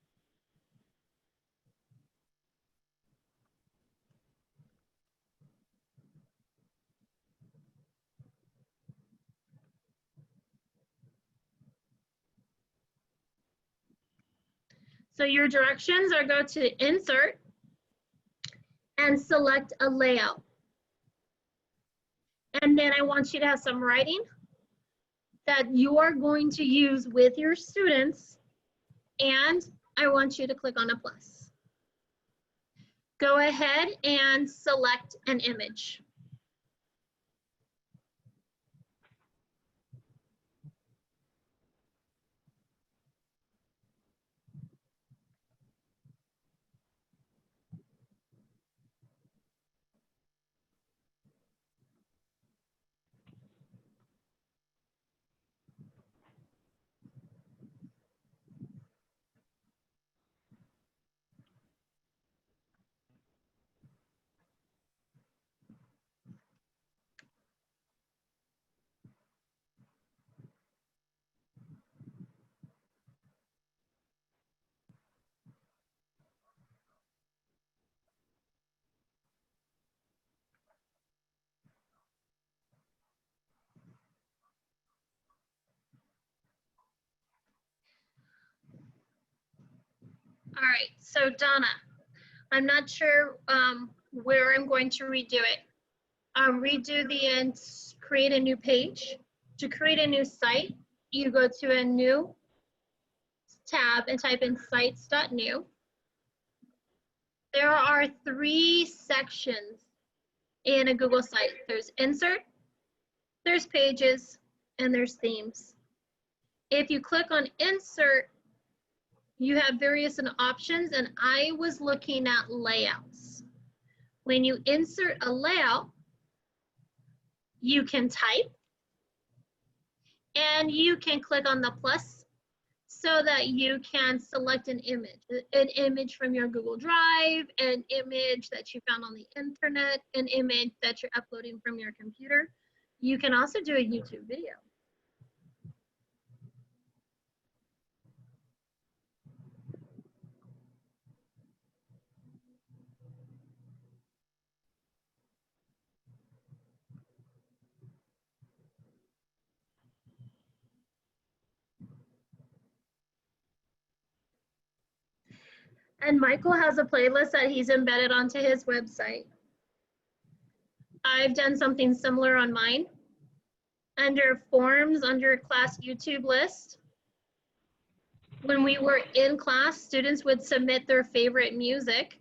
So your directions are go to insert and select a layout. And then I want you to have some writing that you are going to use with your students, and I want you to click on a plus. Go ahead and select an image. All right, so Donna, I'm not sure where I'm going to redo it. Redo the create a new page. To create a new site, you go to a new tab and type in sites.new. There are 3 sections in a Google site. There's insert, there's pages, and there's themes. If you click on insert, you have various options, and I was looking at layouts. When you insert a layout, you can type, and you can click on the plus so that you can select an image from your Google Drive, an image that you found on the internet, an image that you're uploading from your computer. You can also do a YouTube video. And Michael has a playlist that he's embedded onto his website. I've done something similar on mine. Under forms, under class YouTube list, when we were in class, students would submit their favorite music.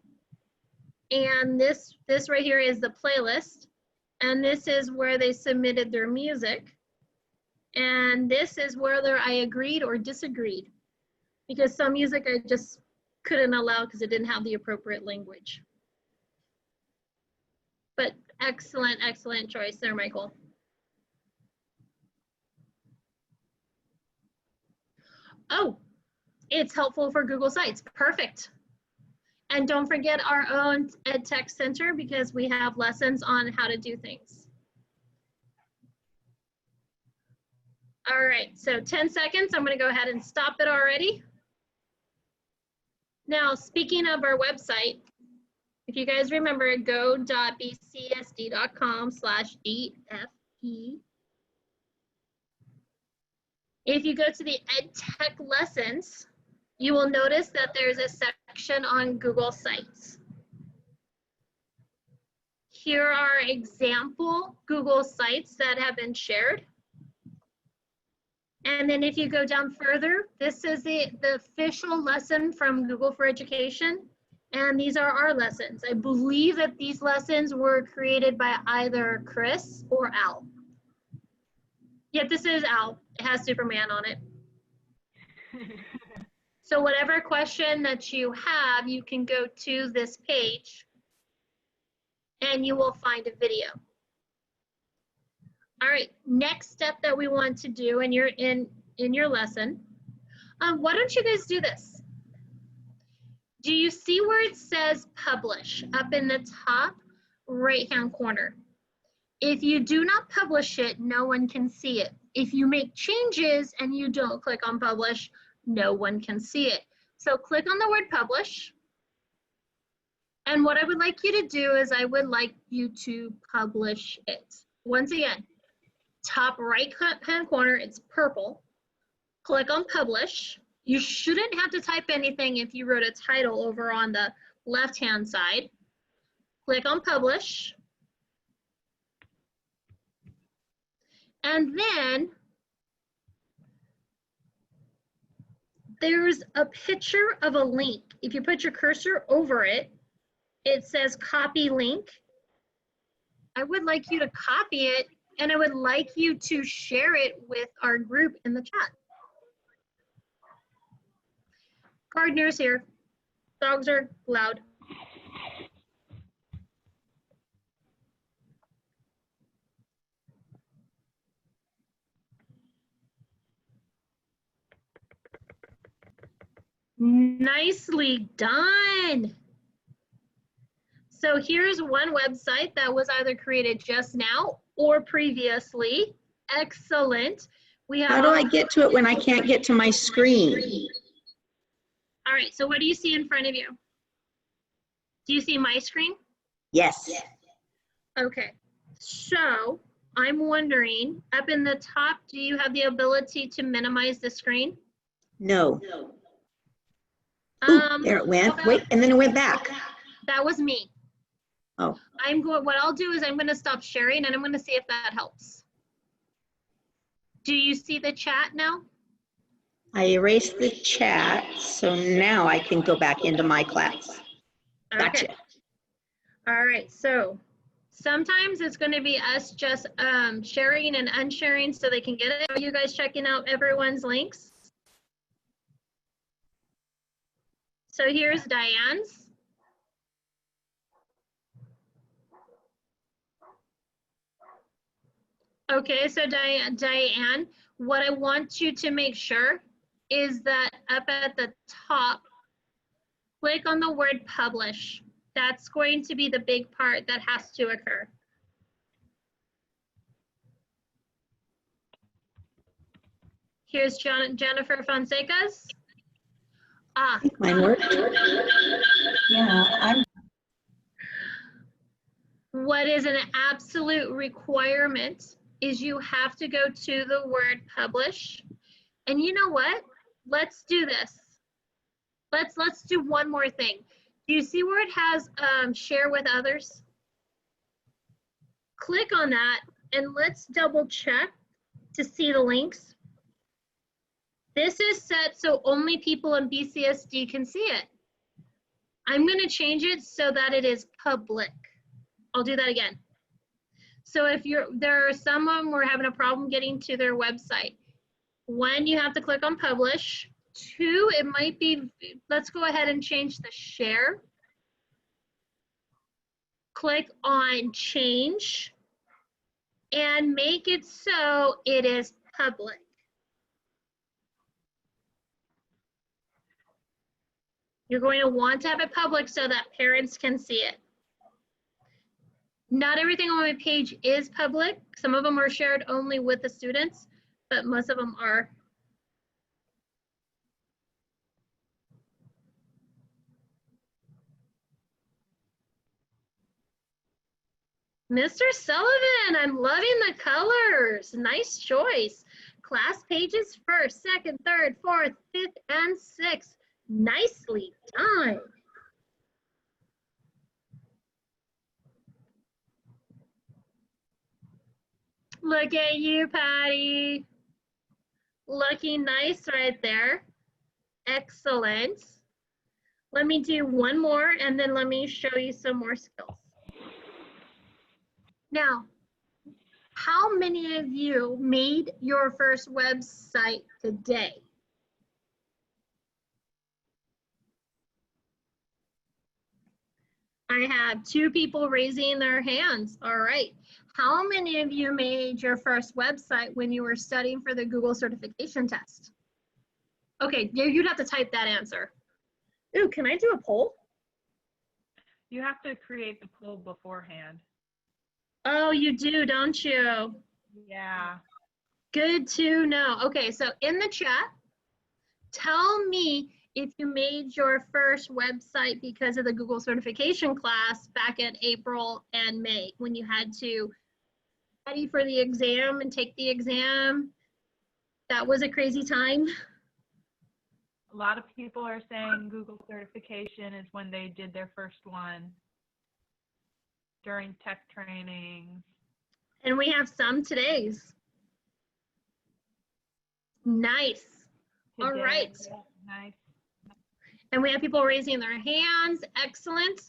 And this right here is the playlist. And this is where they submitted their music. And this is whether I agreed or disagreed. Because some music I just couldn't allow because it didn't have the appropriate language. But excellent, excellent choice there, Michael. Oh, it's helpful for Google Sites. Perfect. And don't forget our own EdTech Center because we have lessons on how to do things. All right, so 10 seconds. I'm going to go ahead and stop it already. Now, speaking of our website, if you guys remember, go.bcsd.com/DFE. If you go to the EdTech lessons, you will notice that there's a section on Google Sites. Here are example Google Sites that have been shared. And then if you go down further, this is the official lesson from Google for Education. And these are our lessons. I believe that these lessons were created by either Chris or Al. Yep, this is Al. It has Superman on it. So whatever question that you have, you can go to this page and you will find a video. All right, next step that we want to do, and you're in your lesson, why don't you guys do this? Do you see where it says publish up in the top right-hand corner? If you do not publish it, no one can see it. If you make changes and you don't click on publish, no one can see it. So click on the word publish. And what I would like you to do is I would like you to publish it. Once again, top right-hand corner, it's purple. Click on publish. You shouldn't have to type anything if you wrote a title over on the left-hand side. Click on publish. And then there's a picture of a link. If you put your cursor over it, it says copy link. I would like you to copy it, and I would like you to share it with our group in the chat. Gardener's here. Dogs are loud. Nicely done. So here's one website that was either created just now or previously. Excellent. We have. How do I get to it when I can't get to my screen? All right, so what do you see in front of you? Do you see my screen? Yes. Okay, so I'm wondering, up in the top, do you have the ability to minimize the screen? No. Ooh, there it went. Wait, and then it went back. That was me. Oh. What I'll do is I'm going to stop sharing and I'm going to see if that helps. Do you see the chat now? I erased the chat, so now I can go back into my class. Gotcha. Okay. All right, so sometimes it's going to be us just sharing and unsharing so they can get it. Are you guys checking out everyone's links? So here's Diane's. Okay, so Diane, what I want you to make sure is that up at the top, click on the word publish. That's going to be the big part that has to occur. Here's Jennifer Fonseca's. Ah. Mine worked. Yeah, What is an absolute requirement is you have to go to the word publish. And you know what? Let's do this. Let's do one more thing. Do you see where it has share with others? Click on that and let's double check to see the links. This is set so only people in BCSD can see it. I'm going to change it so that it is public. I'll do that again. So if there are some of them who are having a problem getting to their website. One, you have to click on publish. Two, it might be, let's go ahead and change the share. Click on change and make it so it is public. You're going to want to have it public so that parents can see it. Not everything on my page is public. Some of them are shared only with the students, but most of them are. Mr. Sullivan, I'm loving the colors. Nice choice. Class pages first, second, third, fourth, fifth, and sixth. Nicely done. Look at you, Patty. Looking nice right there. Excellent. Let me do one more and then let me show you some more skills. Now, how many of you made your first website today? I have 2 people raising their hands. All right. How many of you made your first website when you were studying for the Google certification test? Okay, you'd have to type that answer. Ooh, can I do a poll? You have to create the poll beforehand. Oh, you do, don't you? Yeah. Good to know. Okay, so in the chat, tell me if you made your first website because of the Google certification class back in April and May when you had to study for the exam and take the exam. That was a crazy time. A lot of people are saying Google certification is when they did their first one during tech training. And we have some today's. Nice. All right. Yeah, nice. And we have people raising their hands. Excellent.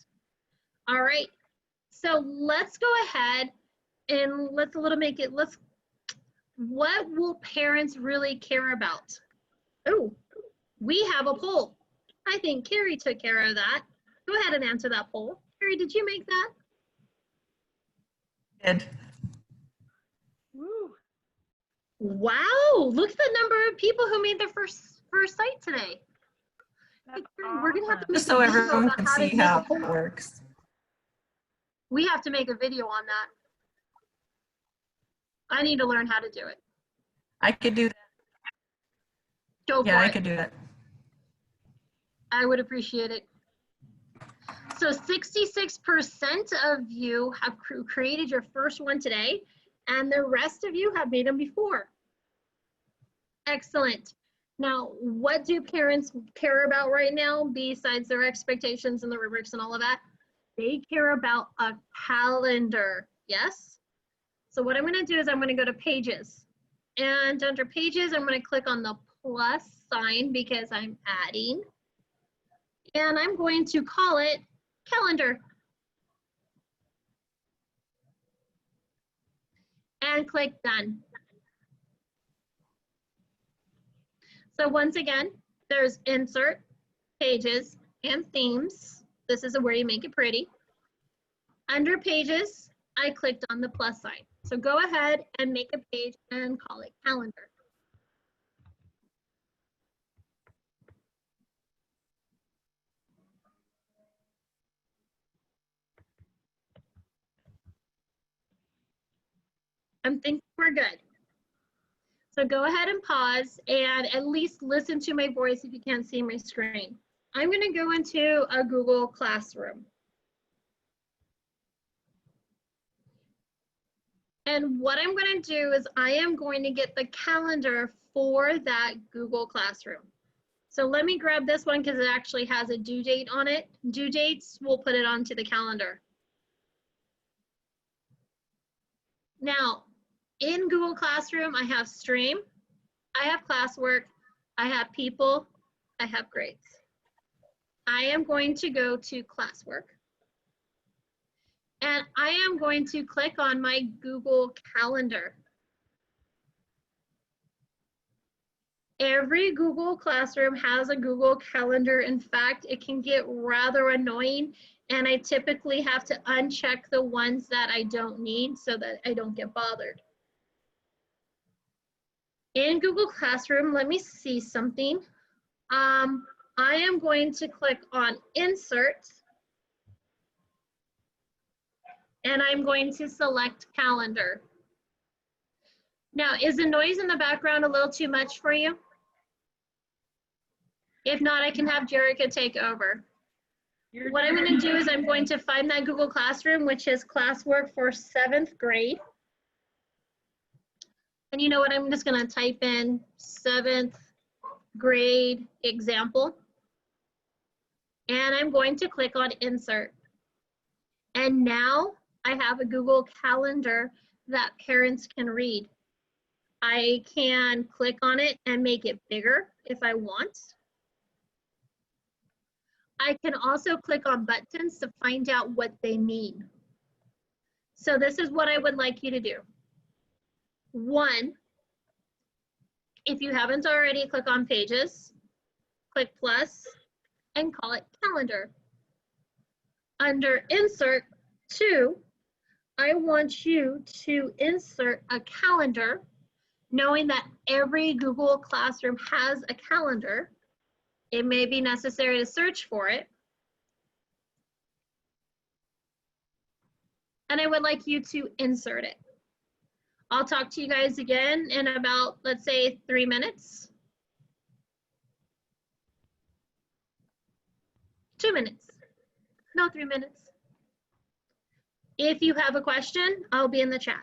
All right. So let's go ahead and what will parents really care about? Oh, we have a poll. I think Carrie took care of that. Go ahead and answer that poll. Carrie, did you make that? Did. Woo. Wow, look at the number of people who made their first site today. We're gonna have to make Just so a video everyone about can how to see make how a poll. it works. We have to make a video on that. I need to learn how to do it. I could do that. Go for Yeah, I it. could do that. I would appreciate it. So 66% of you have created your first one today, and the rest of you have made them before. Excellent. Now, what do parents care about right now besides their expectations and the rubrics and all of that? They care about a calendar, yes? So what I'm gonna do is I'm gonna go to pages. And under pages, I'm going to click on the plus sign because I'm adding. And I'm going to call it calendar. And click done. So once again, there's insert, pages, and themes. This is where you make it pretty. Under pages, I clicked on the plus sign. So go ahead and make a page and call it calendar. I'm thinking we're good. So go ahead and pause and at least listen to my voice if you can't see my screen. I'm going to go into a Google Classroom. And what I'm going to do is I am going to get the calendar for that Google Classroom. So let me grab this one because it actually has a due date on it. Due dates, we'll put it onto the calendar. Now, in Google Classroom, I have stream, I have classwork, I have people, I have grades. I am going to go to classwork. And I am going to click on my Google Calendar. Every Google Classroom has a Google Calendar. In fact, it can get rather annoying, and I typically have to uncheck the ones that I don't need so that I don't get bothered. In Google Classroom, let me see something. I am going to click on Insert, and I'm going to select Calendar. Now, is the noise in the background a little too much for you? If not, I can have Jerica take over. What I'm going to do is I'm going to find that Google Classroom, which is classwork for 7th grade. And you know what? I'm just going to type in 7th grade example. And I'm going to click on Insert. And now I have a Google Calendar that parents can read. I can click on it and make it bigger if I want. I can also click on buttons to find out what they mean. So this is what I would like you to do. 1, if you haven't already, click on pages, click plus, and call it calendar. Under insert 2, I want you to insert a calendar, knowing that every Google Classroom has a calendar. It may be necessary to search for it. And I would like you to insert it. I'll talk to you guys again in about, let's say, 3 minutes. 2 minutes. No, 3 minutes. If you have a question, I'll be in the chat.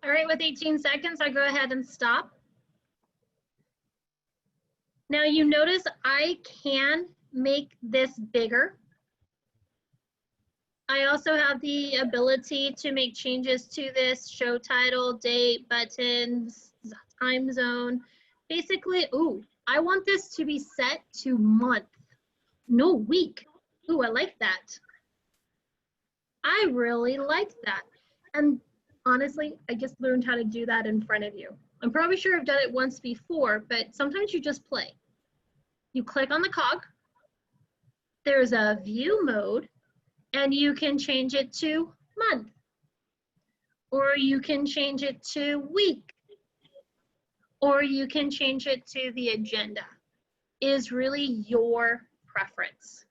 All right, with 18 seconds, I go ahead and stop. Now you notice I can make this bigger. I also have the ability to make changes to this, show title, date, buttons, time zone. Basically, ooh, I want this to be set to month, no week. Ooh, I like that. I really like that. And honestly, I just learned how to do that in front of you. I'm probably sure I've done it once before, but sometimes you just play. You click on the cog. There's a view mode, and you can change it to month, or you can change it to week, or you can change it to the agenda. It is really your preference.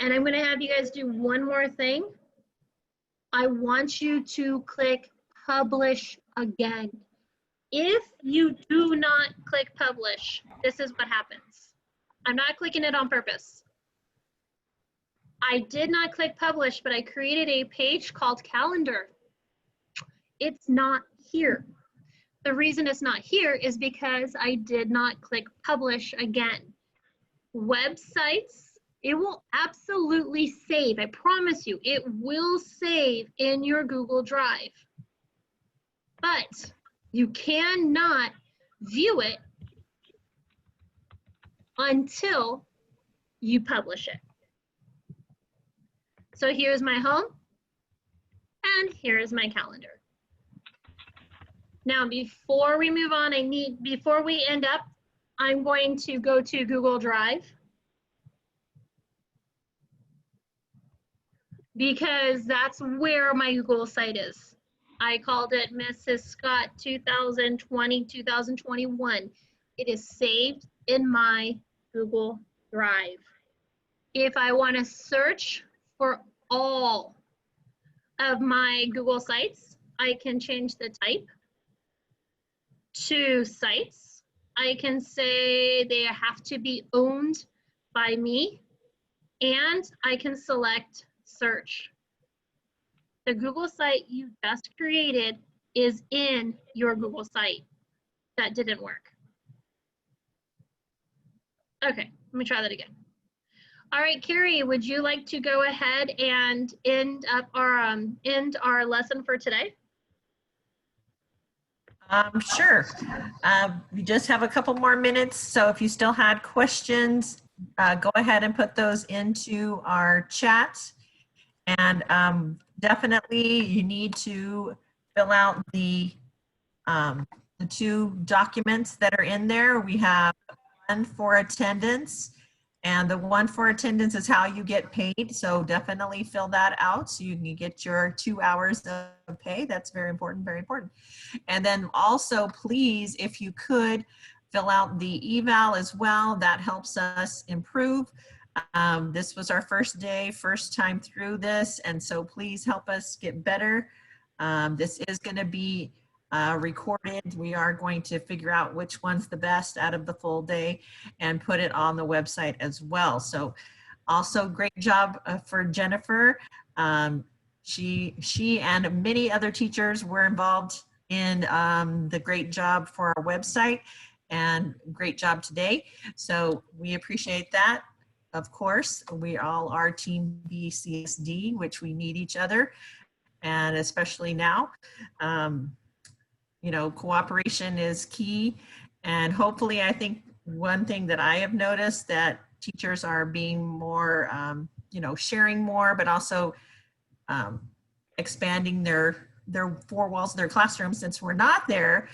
And I'm gonna have you guys do one more thing. I want you to click publish again. If you do not click publish, this is what happens. I'm not clicking it on purpose. I did not click publish, but I created a page called calendar. It's not here. The reason it's not here is because I did not click publish again. Websites, it will absolutely save. I promise you, it will save in your Google Drive. But you cannot view it until you publish it. So here's my home, and here's my calendar. Now, before we move on, before we end up, I'm going to go to Google Drive, because that's where my Google site is. I called it Mrs. Scott 2020-2021. It is saved in my Google Drive. If I want to search for all of my Google sites, I can change the type to sites. I can say they have to be owned by me, and I can select search. The Google site you just created is in your Google site. That didn't work. Okay, let me try that again. All right, Carrie, would you like to go ahead and end our lesson for today? Sure. We just have a couple more minutes, so if you still had questions, go ahead and put those into our chat. And definitely you need to fill out the 2 documents that are in there. We have one for attendance, and the one for attendance is how you get paid. So definitely fill that out so you can get your 2 hours of pay. That's very important, very important. And then also, please, if you could, fill out the eval as well. That helps us improve. This was our first day, first time through this, and so please help us get better. This is going to be recorded. We are going to figure out which one's the best out of the full day and put it on the website as well. So also great job for Jennifer. She and many other teachers were involved in the great job for our website, and great job today. So we appreciate that. Of course, we all are Team BCSD, which we need each other, and especially now. You know, cooperation is key, and hopefully, I think one thing that I have noticed that teachers are being more, you know, sharing more, but also expanding their 4 walls of their classroom, since we're not there,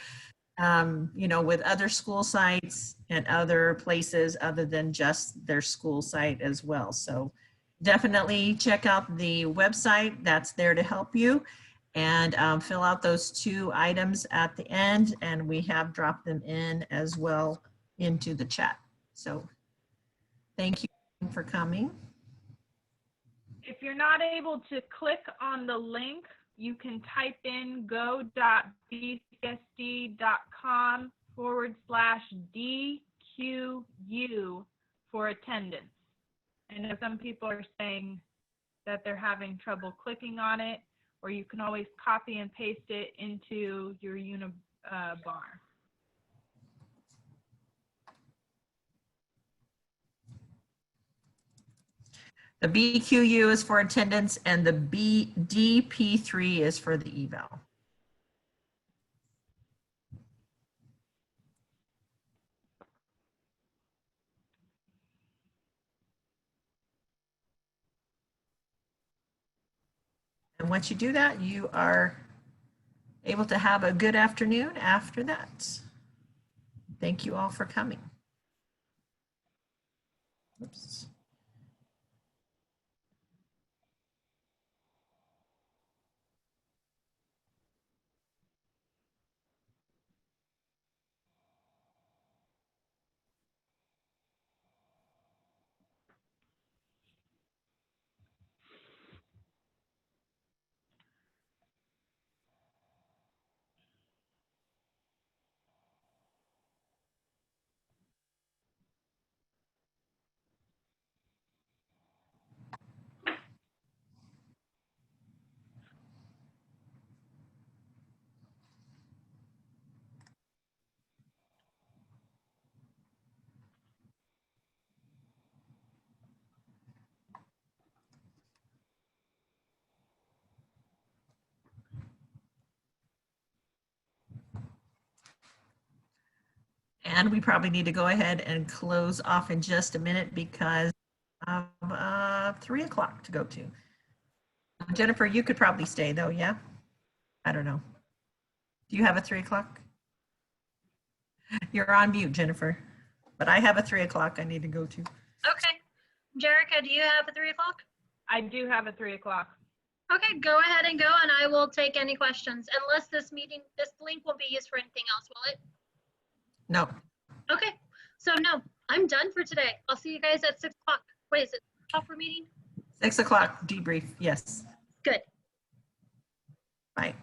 you know, with other school sites and other places other than just their school site as well. So definitely check out the website. That's there to help you, and fill out those 2 items at the end, and we have dropped them in as well into the chat. So thank you for coming. If you're not able to click on the link, you can type in go.bcsd.com/DQU for attendance. I know some people are saying that they're having trouble clicking on it. or you can always copy and paste it into your bar. The BQU is for attendance and the DP3 is for the eval. And once you do that, you are able to have a good afternoon after that. Thank you all for coming. Oops. And we probably need to go ahead and close off in just a minute because of 3 o'clock to go to. Jennifer, you could probably stay though, yeah? I don't know. Do you have a 3 o'clock? You're on mute, Jennifer. But I have a 3 o'clock I need to go to. Okay. Jerica, do you have a 3 o'clock? I do have a 3 o'clock. Okay, go ahead and go, and I will take any questions. Unless this link will be used for anything else, will it? No. Okay, so no, I'm done for today. I'll see you guys at 6 o'clock. Wait, is it for meeting? 6 o'clock debrief, yes. Good. Bye.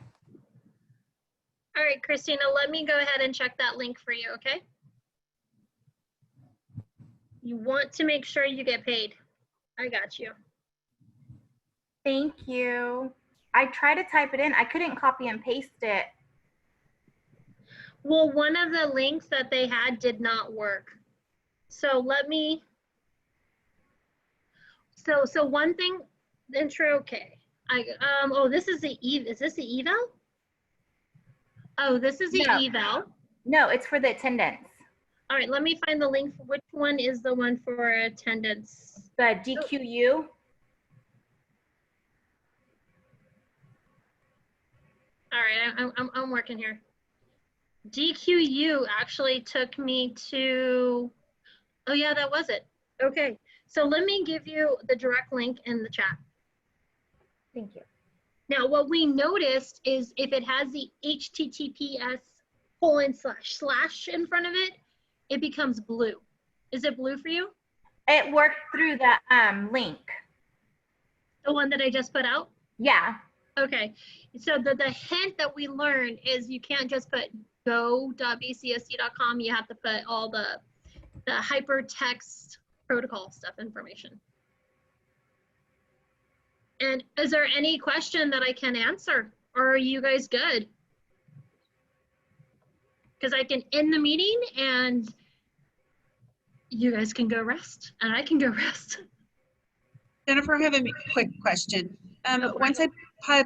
All right, Christina, let me go ahead and check that link for you, okay? You want to make sure you get paid. I got you. Thank you. I tried to type it in. I couldn't copy and paste it. Well, one of the links that they had did not work. So let me, so one thing, intro, okay. Oh, this is the is this the eval? Oh, this is the eval. No, it's for the attendance. All right, let me find the link. Which one is the one for attendance? The DQU. All right, I'm working here. DQU actually took me to, oh yeah, that was it. Okay, so let me give you the direct link in the chat. Thank you. Now, what we noticed is if it has the HTTPS:/ in front of it, it becomes blue. Is it blue for you? It worked through the link. The one that I just put out? Yeah. Okay, so the hint that we learned is you can't just put go.bcsd.com, you have to put all the hypertext protocol stuff information. And is there any question that I can answer, or are you guys good? Because I can end the meeting and you guys can go rest and I can go rest. Jennifer, I have a quick question. Once I publish